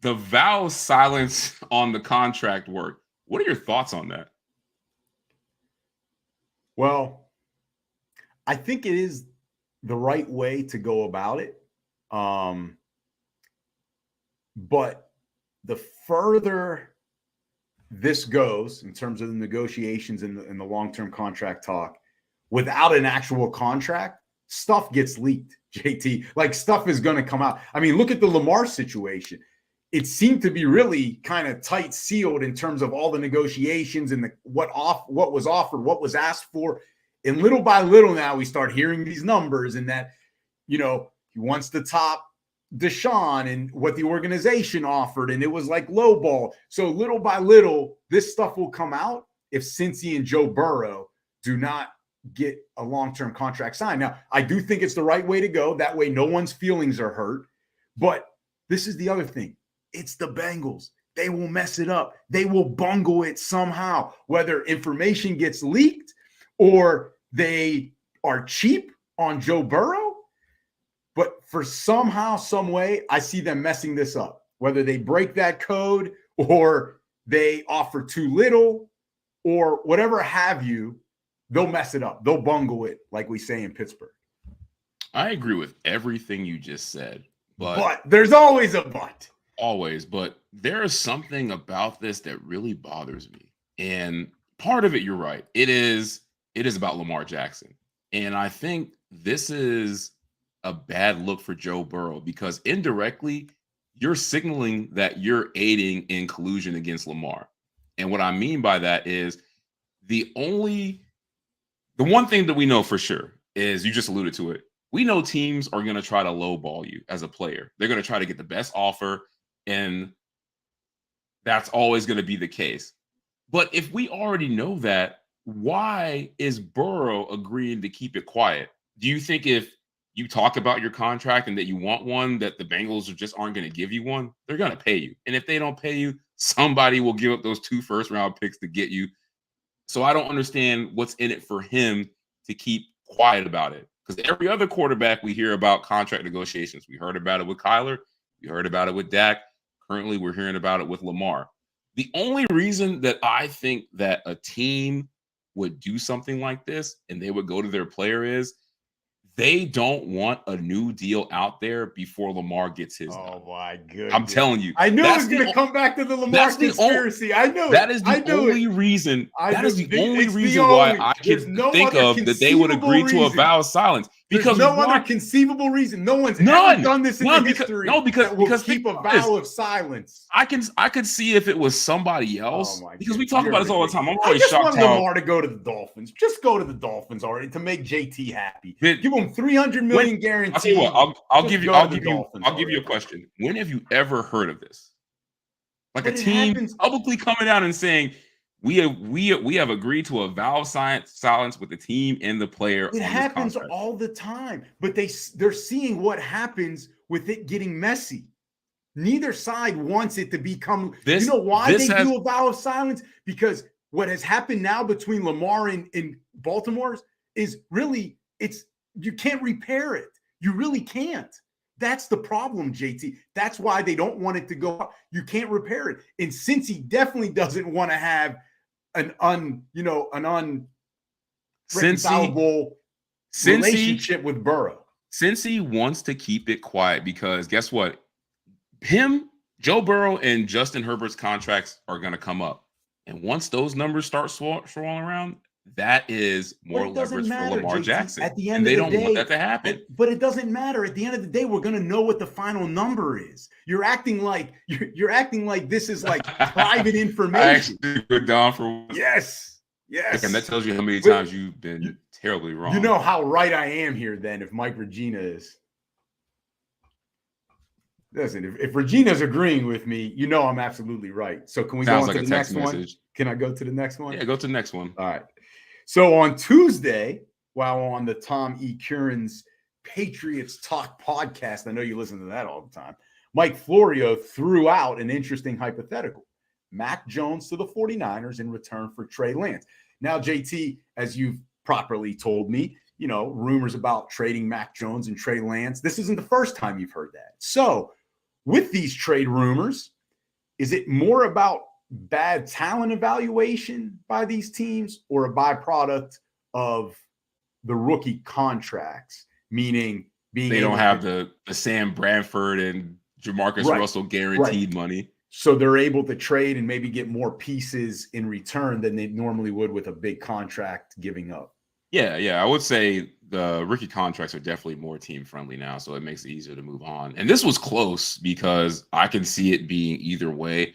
The vow of silence on the contract work. What are your thoughts on that? Well, I think it is the right way to go about it. But the further this goes in terms of the negotiations and the long-term contract talk, without an actual contract, stuff gets leaked, JT. Like, stuff is going to come out. I mean, look at the Lamar situation. It seemed to be really kind of tight sealed in terms of all the negotiations and what was offered, what was asked for. And little by little now we start hearing these numbers and that, he wants to top Deshaun and what the organization offered. And it was like lowball. So little by little, this stuff will come out if Cincy and Joe Burrow do not get a long-term contract signed. Now, I do think it's the right way to go. That way no one's feelings are hurt. But this is the other thing. It's the Bengals. They will mess it up. They will bungle it somehow, whether information gets leaked or they are cheap on Joe Burrow. But for somehow, some way, I see them messing this up, whether they break that code or they offer too little or whatever have you, they'll mess it up. They'll bungle it, like we say in Pittsburgh. I agree with everything you just said. But there's always a but. Always, but there is something about this that really bothers me. And part of it, you're right. It is about Lamar Jackson. And I think this is a bad look for Joe Burrow because indirectly you're signaling that you're aiding in collusion against Lamar. And what I mean by that is the one thing that we know for sure is, you just alluded to it. We know teams are going to try to lowball you as a player. They're going to try to get the best offer. And that's always going to be the case. But if we already know that, why is Burrow agreeing to keep it quiet? Do you think if you talk about your contract and that you want one, that the Bengals just aren't going to give you one? They're going to pay you. And if they don't pay you, somebody will give up those 2 first-round picks to get you. So I don't understand what's in it for him to keep quiet about it. Because every other quarterback we hear about contract negotiations. We heard about it with Kyler. We heard about it with Dak. Currently, we're hearing about it with Lamar. The only reason that I think that a team would do something like this and they would go to their player is they don't want a new deal out there before Lamar gets his. Oh, my goodness. I'm telling you. I knew it was going to come back to the Lamar conspiracy. I knew it. That is the only reason. That is the only reason why I can think of that they would agree to a vow of silence. Because no other conceivable reason. No one's ever done this in history. Because keep a vow of silence. I could see if it was somebody else. Because we talk about this all the time. I'm always shocked. I just want Lamar to go to the Dolphins. Just go to the Dolphins already to make JT happy. Give him $300 million guaranteed. I'll tell you what. I'll give you a question. When have you ever heard of this? Like a team publicly coming out and saying, we have agreed to a vow of silence with the team and the player. It happens all the time, but they're seeing what happens with it getting messy. Neither side wants it to become. You know why they do a vow of silence? Because what has happened now between Lamar and Baltimore is really you can't repair it. You really can't. That's the problem, JT. That's why they don't want it to go up. You can't repair it. And since he definitely doesn't want to have an unreconcilable relationship with Burrow. Since he wants to keep it quiet, because guess what? Joe Burrow and Justin Herbert's contracts are going to come up. And once those numbers start swirling around, that is more leverage for Lamar Jackson. At the end of the day, they don't want that to happen. But it doesn't matter. At the end of the day, we're going to know what the final number is. You're acting like this is like private information. I actually put down for yes. And that tells you how many times you've been terribly wrong. You know how right I am here. Then, if Mike Regina is, Listen, if Regina's agreeing with me, you know I'm absolutely right. So can we Sounds go on like to the a next text one? message. Can I go to the next one? Yeah, go to the next one. All right. So on Tuesday, while on the Tom E. Curran's Patriots Talk podcast, I know you listen to that all the time, Mike Florio threw out an interesting hypothetical. Mac Jones to the 49ers in return for Trey Lance. Now, JT, as you've properly told me, you know, rumors about trading Mac Jones and Trey Lance. This isn't the first time you've heard that. So with these trade rumors, is it more about bad talent evaluation by these teams or a byproduct of the rookie contracts, meaning being They able don't have to, the Sam Bradford and Jamarcus Right, Russell guaranteed money. so they're able to trade and maybe get more pieces in return than they normally would with a big contract giving up? Yeah. I would say the rookie contracts are definitely more team friendly now, so it makes it easier to move on. And this was close because I can see it being either way.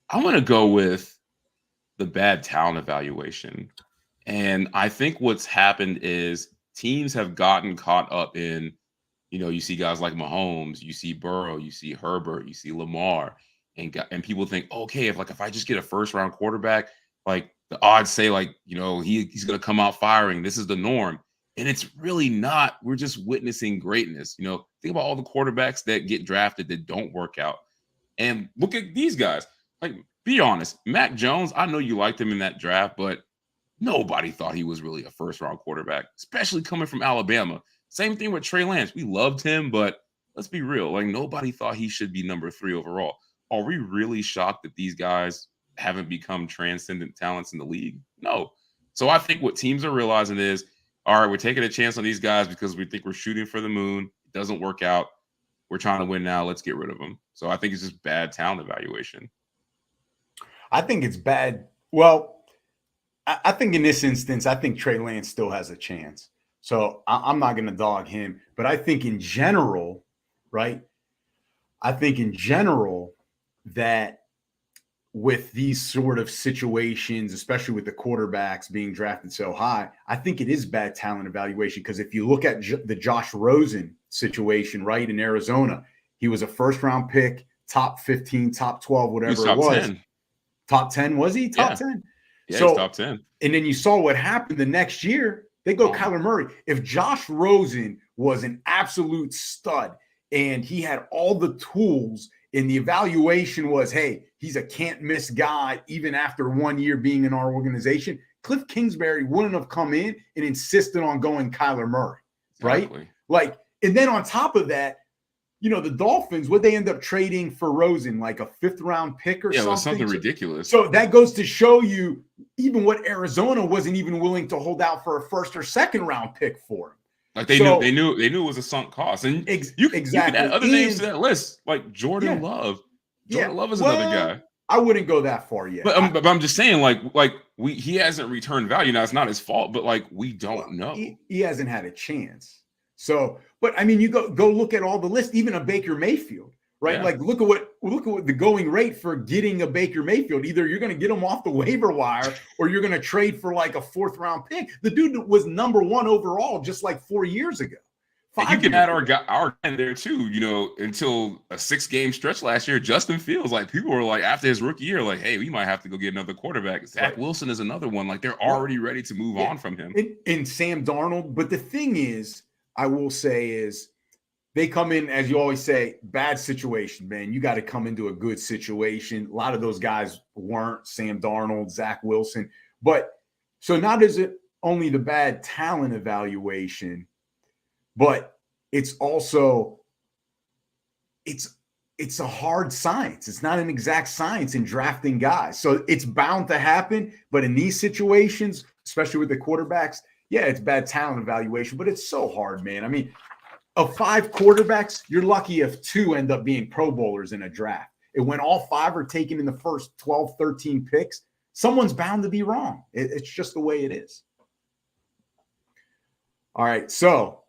I'm going to go with the bad talent evaluation. And I think what's happened is teams have gotten caught up in, you know, you see guys like Mahomes, you see Burrow, you see Herbert, you see Lamar, and people think, okay, if I just get a first round quarterback, like the odds say, like, you know, he's going to come out firing. This is the norm, and it's really not. We're just witnessing greatness. You know, think about all the quarterbacks that get drafted that don't work out, and look at these guys. Like, be honest, Mac Jones. I know you liked him in that draft, but nobody thought he was really a first round quarterback, especially coming from Alabama. Same thing with Trey Lance. We loved him, but let's be real. Like, nobody thought he should be number 3 overall. Are we really shocked that these guys haven't become transcendent talents in the league? No. So I think what teams are realizing is, all right, we're taking a chance on these guys because we think we're shooting for the moon. It doesn't work out. We're trying to win now. Let's get rid of them. So I think it's just bad talent evaluation. I think it's bad. Well, I think in this instance, I think Trey Lance still has a chance. So I'm not going to dog him. But I think in general, right? I think in general that with these sort of situations, especially with the quarterbacks being drafted so high, I think it is bad talent evaluation. Because if you look at the Josh Rosen situation, right, in Arizona, he was a first round pick, top 15, top 12, whatever it was. 10. Top 10, was he? Top 10? Yeah, So, he's top 10. And then you saw what happened the next year. They go Kyler Murray. If Josh Rosen was an absolute stud and he had all the tools and the evaluation was, hey, he's a can't miss guy even after 1 year being in our organization, Cliff Kingsbury wouldn't have come in and insisted on going Kyler Murray, right? Like, and then on top of that, you know, the Dolphins, would they end up trading for Rosen, like a 5th round pick or something? Yeah, it was something ridiculous. So that goes to show you even what Arizona wasn't even willing to hold out for a 1st or 2nd round pick for him. Like they knew it was a sunk cost. And you could add other names to that list, like Jordan Love. Jordan Love is another guy. I wouldn't go that far yet. But I'm just saying, he hasn't returned value. Now it's not his fault, but we don't know. He hasn't had a chance. So, but I mean, you go look at all the list, even a Baker Mayfield, right? Yeah. Like look at what the going rate for getting a Baker Mayfield. Either you're going to get him off the waiver wire or you're going to trade for like a 4th round pick. The dude was number 1 overall just like 4 years ago. You can add our guy there too, you know, until a 6-game stretch last year. Justin Fields, like people were like after his rookie year, like, hey, we might have to go get another quarterback. Zach Wilson is another one. Like they're already ready to move on from him. And Sam Darnold. But the thing is, I will say is they come in, as you always say, bad situation, man. You got to come into a good situation. A lot of those guys weren't. Sam Darnold, Zach Wilson. But so not is it only the bad talent evaluation, but it's also it's a hard science. It's not an exact science in drafting guys. So it's bound to happen. But in these situations, especially with the quarterbacks, yeah, it's bad talent evaluation, but it's so hard, man. I mean, of 5 quarterbacks, you're lucky if 2 end up being Pro Bowlers in a draft. And when all 5 are taken in the first 12, 13 picks, someone's bound to be wrong. It's just the way it is. All right, so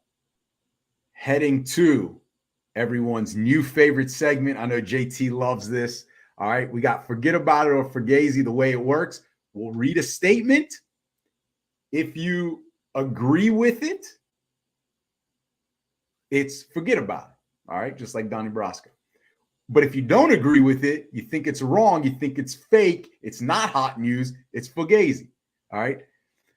heading to everyone's new favorite segment. I know JT loves this. All right, we got Forget About It or Fugazi. The way it works, we'll read a statement. If you agree with it, it's forget about it. All right, just like Donnie Brasco. But if you don't agree with it, you think it's wrong, you think it's fake, it's not hot news, it's Fugazi. All right.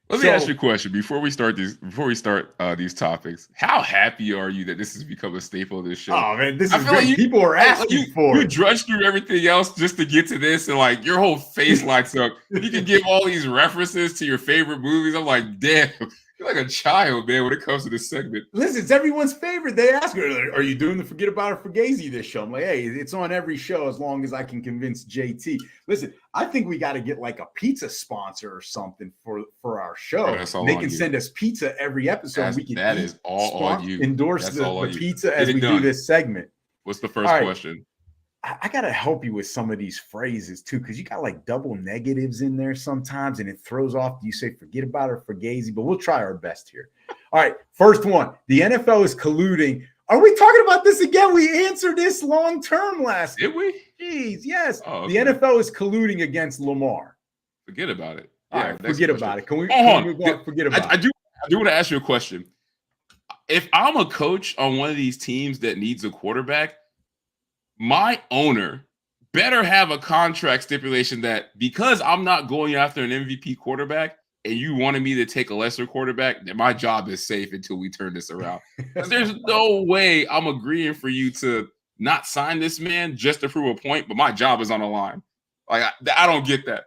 Let me ask you a question before we start these topics. How happy are you that this has become a staple of this show? Oh man, this is great. People are asking for it. You drudge through everything else just to get to this, and like your whole face lights up. You can give all these references to your favorite movies. I'm like, damn, you're like a child, man, when it comes to this segment. Listen, it's everyone's favorite. They ask her, are you doing the Forget About It Fugazi this show? I'm like, hey, it's on every show as long as I can convince JT. Listen, I think we got to get like a pizza sponsor or something for our show. They can send us pizza every episode. That is all on you. Endorse the pizza as we do this segment. What's the first question? I got to help you with some of these phrases too, because you got like double negatives in there sometimes, and it throws off. You say forget about it or Fugazi, but we'll try our best here. All right, first one. The NFL is colluding. Are we talking about this again? We answered this long term last. Did we? Jeez, yes. Oh, okay. The NFL is colluding against Lamar. Forget about it. All right, forget about it. Can we move on? Forget about it. I do want to ask you a question. If I'm a coach on one of these teams that needs a quarterback, my owner better have a contract stipulation that because I'm not going after an MVP quarterback and you wanted me to take a lesser quarterback, that my job is safe until we turn this around. There's no way I'm agreeing for you to not sign this man just to prove a point, but my job is on the line. Like, I don't get that.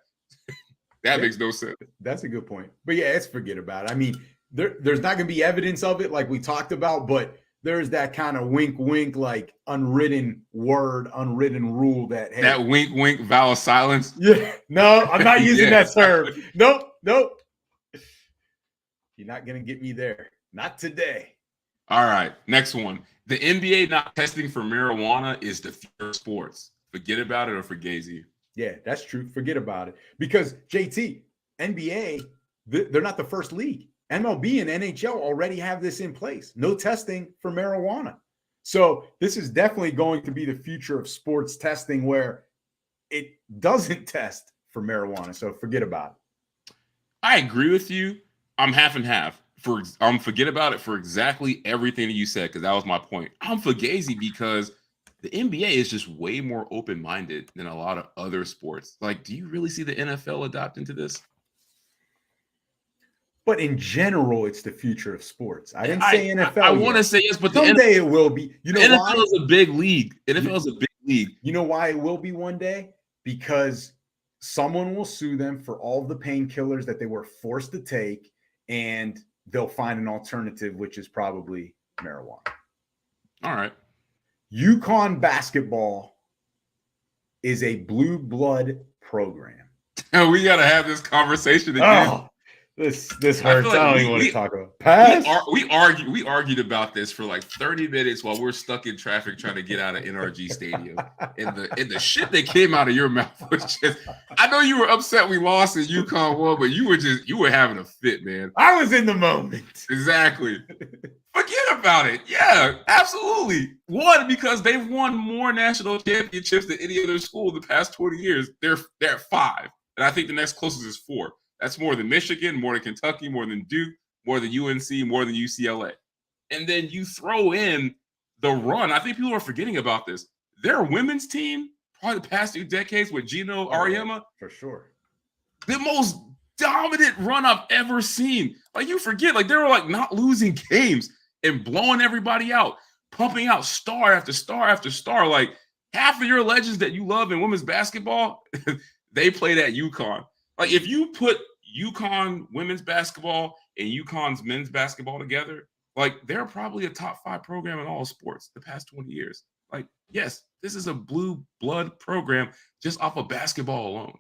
That makes no sense. That's a good point. But yeah, it's forget about it. I mean, there's not going to be evidence of it like we talked about, but there's that kind of wink, wink, like unwritten word, unwritten rule that hey, that wink, wink, vow of silence. Yeah, no, I'm not using that term. Nope. You're not gonna get me there. Not today. All right, next one. The NBA not testing for marijuana is the future of sports. Forget about it or Fugazi. Yeah, that's true. Forget about it because JT, NBA, they're not the first league. MLB and NHL already have this in place. No testing for marijuana. So this is definitely going to be the future of sports testing where it doesn't test for marijuana. So forget about it. I agree with you. I'm half and half. Forget about it for exactly everything that you said, because that was my point. I'm Fugazi because the NBA is just way more open-minded than a lot of other sports. Like, do you really see the NFL adopt into this? But in general, it's the future of sports. I didn't say NFL. I want to say yes, but someday it will be. You know, NFL is a big league. NFL is a big league. You know why it will be one day? Because someone will sue them for all the painkillers that they were forced to take, and they'll find an alternative, which is probably marijuana. All right. UConn basketball is a blue blood program. We got to have this conversation again. Oh. This hurts. I don't even want to talk about it. We argued about this for like 30 minutes while we're stuck in traffic trying to get out of NRG Stadium. And the shit that came out of your mouth was just, I know you were upset we lost and UConn won, but you were having a fit, man. I was in the moment. Exactly. Forget about it. Yeah, absolutely. One, because they've won more national championships than any other school in the past 20 years. They're at 5. And I think the next closest is 4. That's more than Michigan, more than Kentucky, more than Duke, more than UNC, more than UCLA. And then you throw in the run. I think people are forgetting about this. Their women's team, probably the past 2 decades with Gino Auriemma. For sure. The most dominant run I've ever seen. Like, you forget, like, they were like not losing games and blowing everybody out, pumping out star after star after star. Like, half of your legends that you love in women's basketball, they played at UConn. Like, if you put UConn women's basketball and UConn's men's basketball together, like, they're probably a top 5 program in all sports the past 20 years. Like, yes, this is a blue blood program just off of basketball alone.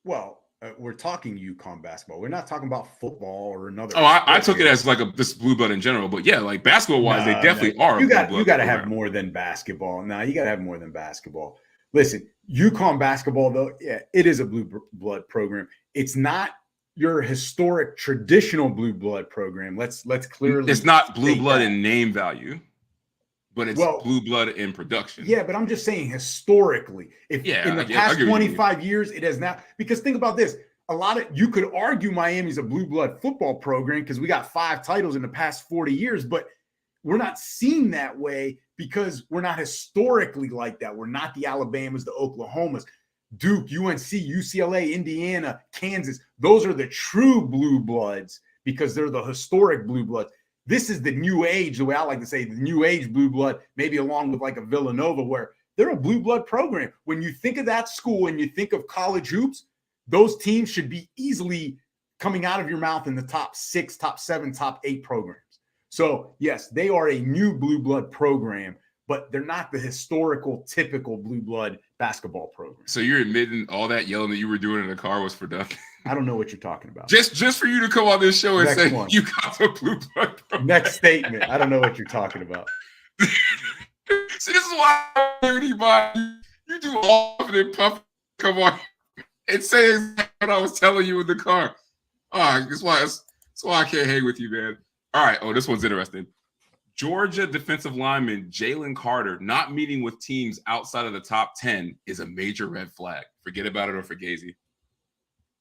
Well, we're talking UConn basketball. We're not talking about football or another. Oh, I took it as like this blue blood in general, but yeah, like basketball-wise, they definitely are. You got to have more than basketball. Now, you got to have more than basketball. Listen, UConn basketball, though, yeah, it is a blue blood program. It's not your historic traditional blue blood program. Let's clearly. It's not blue blood in name value, but it's blue blood in production. Yeah, but I'm just saying historically, in the past 25 years, it has not. Because think about this: you could argue Miami's a blue blood football program because we got 5 titles in the past 40 years, but we're not seen that way because we're not historically like that. We're not the Alabamas, the Oklahomas, Duke, UNC, UCLA, Indiana, Kansas. Those are the true blue bloods because they're the historic blue bloods. This is the new age, the way I like to say, the new age blue blood, maybe along with like a Villanova, where they're a blue blood program. When you think of that school and you think of college hoops, those teams should be easily coming out of your mouth in the top 6, top 7, top 8 programs. So, yes, they are a new blue blood program, but they're not the historical, typical blue blood basketball program. So you're admitting all that yelling that you were doing in the car was for nothing? I don't know what you're talking about. Just for you to come on this show and say you got the blue blood program. Next statement. I don't know what you're talking about. See, this is why anybody you do all of it puff come on and say exactly what I was telling you in the car. All right, that's why I can't hang with you, man. All right. Oh, this one's interesting. Georgia defensive lineman Jalen Carter not meeting with teams outside of the top 10 is a major red flag. Forget about it or Fugazi.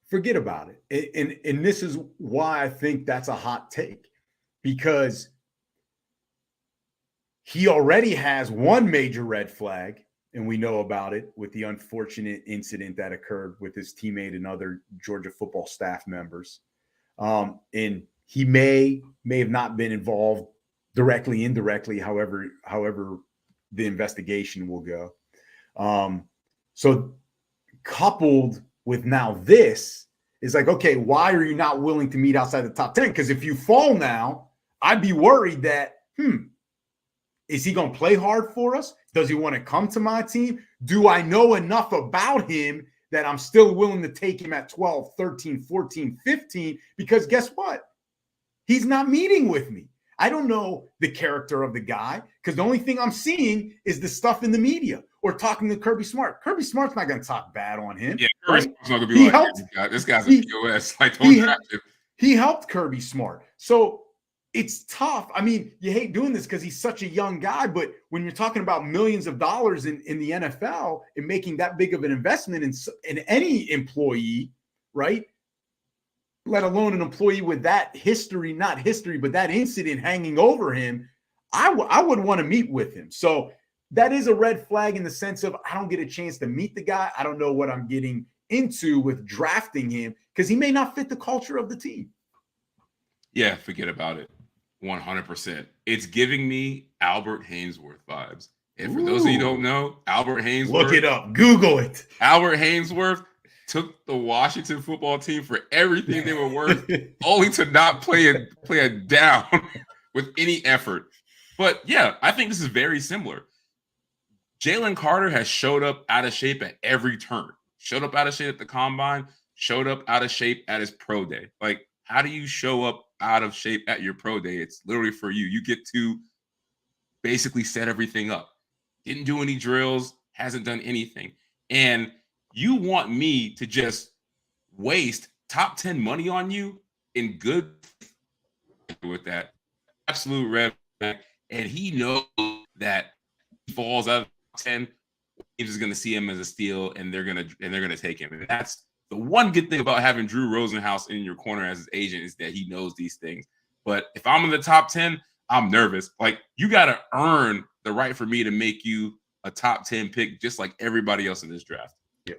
Forget about it. And this is why I think that's a hot take, because he already has one major red flag, and we know about it with the unfortunate incident that occurred with his teammate and other Georgia football staff members. And he may have not been involved directly, indirectly, however the investigation will go. So coupled with now this is like, okay, why are you not willing to meet outside the top 10? Because if you fall now, I'd be worried that, is he going to play hard for us? Does he want to come to my team? Do I know enough about him that I'm still willing to take him at 12, 13, 14, 15? Because guess what? He's not meeting with me. I don't know the character of the guy because the only thing I'm seeing is the stuff in the media or talking to Kirby Smart. Kirby Smart's not going to talk bad on him. Yeah, Kirby Smart's not going to be this guy's a POS. Like, don't draft him. He helped Kirby Smart. So it's tough. I mean, you hate doing this because he's such a young guy, but when you're talking about millions of dollars in the NFL and making that big of an investment in any employee, right? Let alone an employee with that history, not history, but that incident hanging over him, I would want to meet with him. So that is a red flag in the sense of I don't get a chance to meet the guy. I don't know what I'm getting into with drafting him because he may not fit the culture of the team. Yeah, forget about it. 100%. It's giving me Albert Haynesworth vibes. And for those of you who don't know, Albert Haynesworth. Look it up. Google it. Albert Haynesworth took the Washington football team for everything they were worth, only to not play it down with any effort. But yeah, I think this is very similar. Jalen Carter has showed up out of shape at every turn. Showed up out of shape at the combine. Showed up out of shape at his pro day. Like, how do you show up out of shape at your pro day? It's literally for you. You get to basically set everything up. Didn't do any drills, hasn't done anything. And you want me to just waste top 10 money on you in good with that absolute red flag. And he knows that he falls out of 10, he's just going to see him as a steal and they're going to take him. And that's the one good thing about having Drew Rosenhaus in your corner as his agent is that he knows these things. But if I'm in the top 10, I'm nervous. Like, you got to earn the right for me to make you a top 10 pick, just like everybody else in this draft. Yep.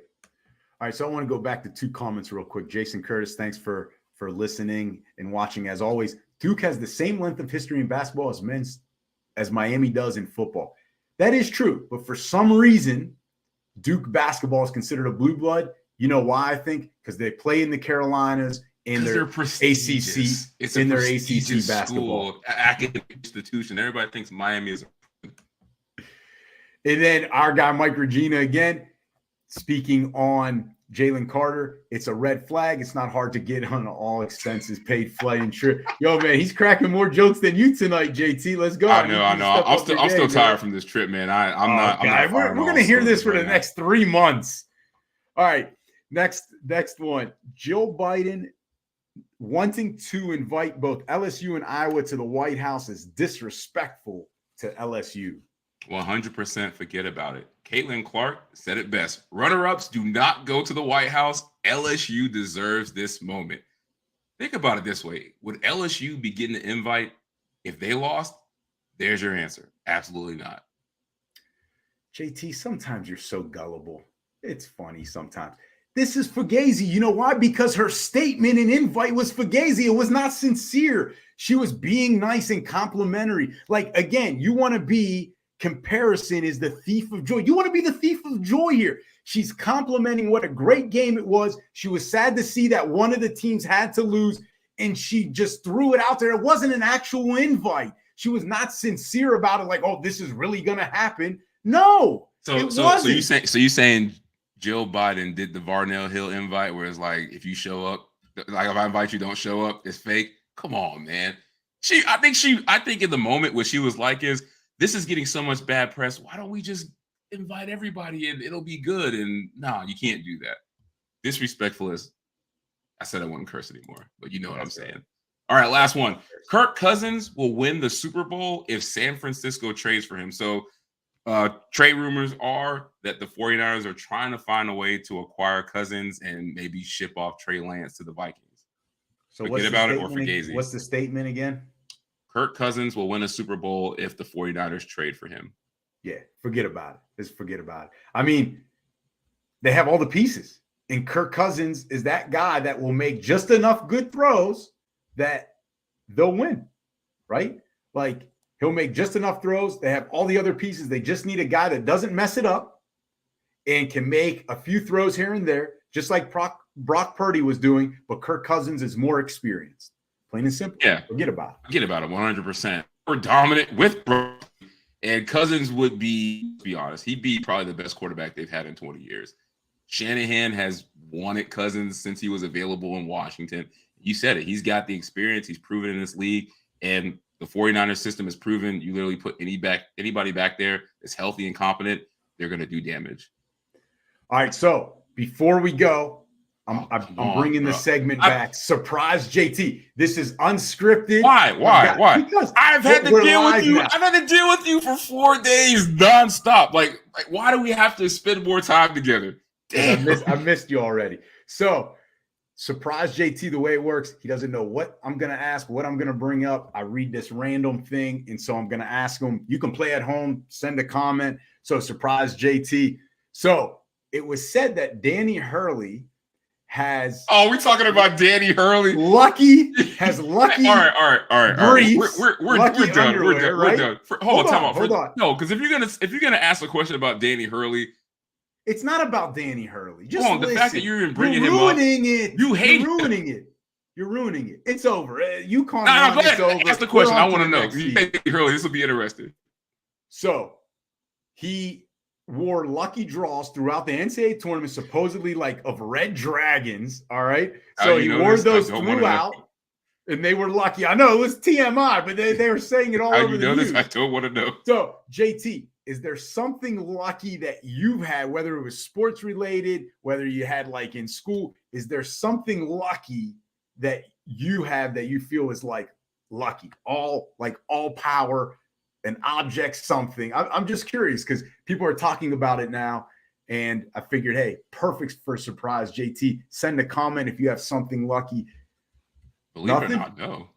All right. So I want to go back to 2 comments real quick. Jason Curtis, thanks for listening and watching. As always, Duke has the same length of history in basketball as Miami does in football. That is true. But for some reason, Duke basketball is considered a blue blood. You know why? I think because they play in the Carolinas in their ACC. It's in their ACC basketball school, academic institution. Everybody thinks Miami is. And then our guy Mike Regina again, speaking on Jalen Carter. It's a red flag. It's not hard to get on an all expenses paid flight and trip. Yo, man, he's cracking more jokes than you tonight, JT. Let's go. I know. I'm still tired from this trip, man. I'm not. We're gonna hear this for the next 3 months. All right. Next one. Jill Biden wanting to invite both LSU and Iowa to the White House is disrespectful to LSU. 100% forget about it. Caitlin Clark said it best. Runner-ups do not go to the White House. LSU deserves this moment. Think about it this way. Would LSU be getting an invite if they lost? There's your answer. Absolutely not. JT, sometimes you're so gullible. It's funny sometimes. This is Fugazi. You know why? Because her statement and invite was Fugazi. It was not sincere. She was being nice and complimentary. Like, again, you want to be, comparison is the thief of joy. You want to be the thief of joy here. She's complimenting what a great game it was. She was sad to see that one of the teams had to lose, and she just threw it out there. It wasn't an actual invite. She was not sincere about it, like, oh, this is really going to happen. No, so you saying Jill Biden did the Varnell Hill invite, where it's like, if you show up, like if I invite you, don't show up, it's fake. Come on, man. I think in the moment what she was like is, this is getting so much bad press. Why don't we just invite everybody and it'll be good? And no, you can't do that. Disrespectful as I said, I wouldn't curse anymore, but you know what I'm saying. All right, last one. Kirk Cousins will win the Super Bowl if San Francisco trades for him. So trade rumors are that the 49ers are trying to find a way to acquire Cousins and maybe ship off Trey Lance to the Vikings. So forget about it or Fugazi. What's the statement again? Kirk Cousins will win a Super Bowl if the 49ers trade for him. Yeah, forget about it. Just forget about it. I mean, they have all the pieces. And Kirk Cousins is that guy that will make just enough good throws that they'll win, right? Like, he'll make just enough throws. They have all the other pieces. They just need a guy that doesn't mess it up and can make a few throws here and there, just like Brock Purdy was doing, but Kirk Cousins is more experienced. Plain and simple. Yeah. Forget about it. Forget about it, 100%. We're dominant with Brock. And Cousins would be, to be honest, he'd be probably the best quarterback they've had in 20 years. Shanahan has wanted Cousins since he was available in Washington. You said it. He's got the experience. He's proven in this league. And the 49ers system has proven you literally put anybody back there that's healthy and competent, they're going to do damage. All right, so before we go, I'm bringing the segment back. Surprise JT. This is unscripted. Why? Because I've had to deal with you. I've had to deal with you for 4 days nonstop. Like why do we have to spend more time together? Damn. I missed you already. So surprise JT, the way it works, he doesn't know what I'm going to ask, what I'm going to bring up. I read this random thing, and so I'm going to ask him. You can play at home, send a comment. So surprise JT. So it was said that Danny Hurley has. Oh, we're talking about Danny Hurley. Lucky has lucky. All right. Briefs, we're done. We're done. Hold on. No, because if you're gonna ask a question about Danny Hurley, it's not about Danny Hurley. Just the fact that you're even bringing him up, it. You're ruining it. You're ruining it. It's over. UConn. Go ahead. Ask the question. I want to know. Danny Hurley. This will be interesting. So he wore lucky draws throughout the NCAA tournament, supposedly like of red dragons. All right. So he wore those throughout, and they were lucky. I know it was TMI, but they were saying it all over the news. I don't want to know. So, JT, is there something lucky that you've had, whether it was sports related, whether you had like in school? Is there something lucky that you have that you feel is like lucky, all power? An object, something. I'm just curious because people are talking about it now, and I figured, hey, perfect for surprise. JT, send a comment if you have something lucky. Believe it or not, no.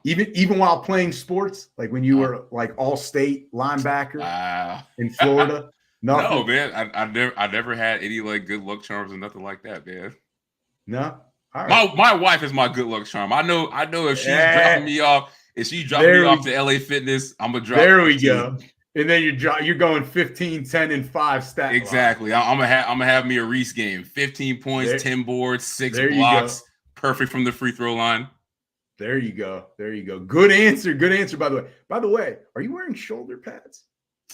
Even while playing sports, like when you were like all-state linebacker in Florida. Nothing? No, man. I never had any like good luck charms or nothing like that, man. No. All right. My wife is my good luck charm. I know if she's dropping me off. If she dropped me off to LA Fitness, I'm gonna drop. There we go. And then you're going 15, 10, and 5 stat. Exactly. I'm gonna have me a Reese game. 15 points, 10 boards, 6 blocks. Perfect from the free throw line. There you go. Good answer. By the way, are you wearing shoulder pads?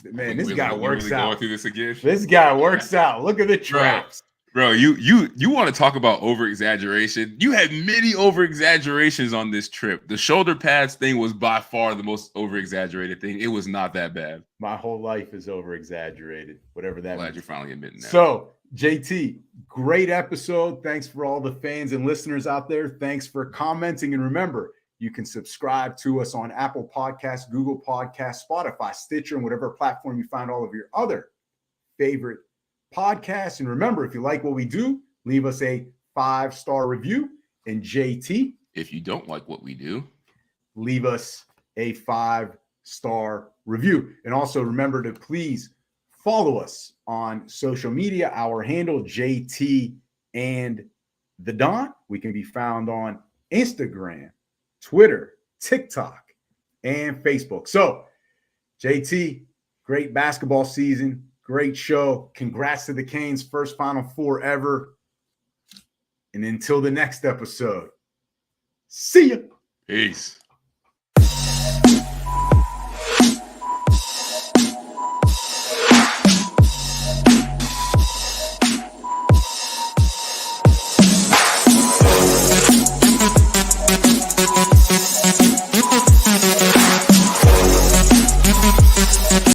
Man, this guy works out. Going through this again. This guy works out. Look at the traps. Bro, you want to talk about over-exaggeration? You had many over-exaggerations on this trip. The shoulder pads thing was by far the most over-exaggerated thing. It was not that bad. My whole life is over-exaggerated, whatever that means. Glad you're finally admitting that. So, JT, great episode. Thanks for all the fans and listeners out there. Thanks for commenting. And remember, you can subscribe to us on Apple Podcasts, Google Podcasts, Spotify, Stitcher, and whatever platform you find all of your other favorite podcasts. And remember, if you like what we do, leave us a 5-star review. And JT, if you don't like what we do, leave us a 5 5-star review. And also remember to please follow us on social media. Our handle, JT and the Don. We can be found on Instagram, Twitter, TikTok, and Facebook. So, JT, great basketball season. Great show. Congrats to the Canes' first Final Four ever. And until the next episode, see ya. Peace.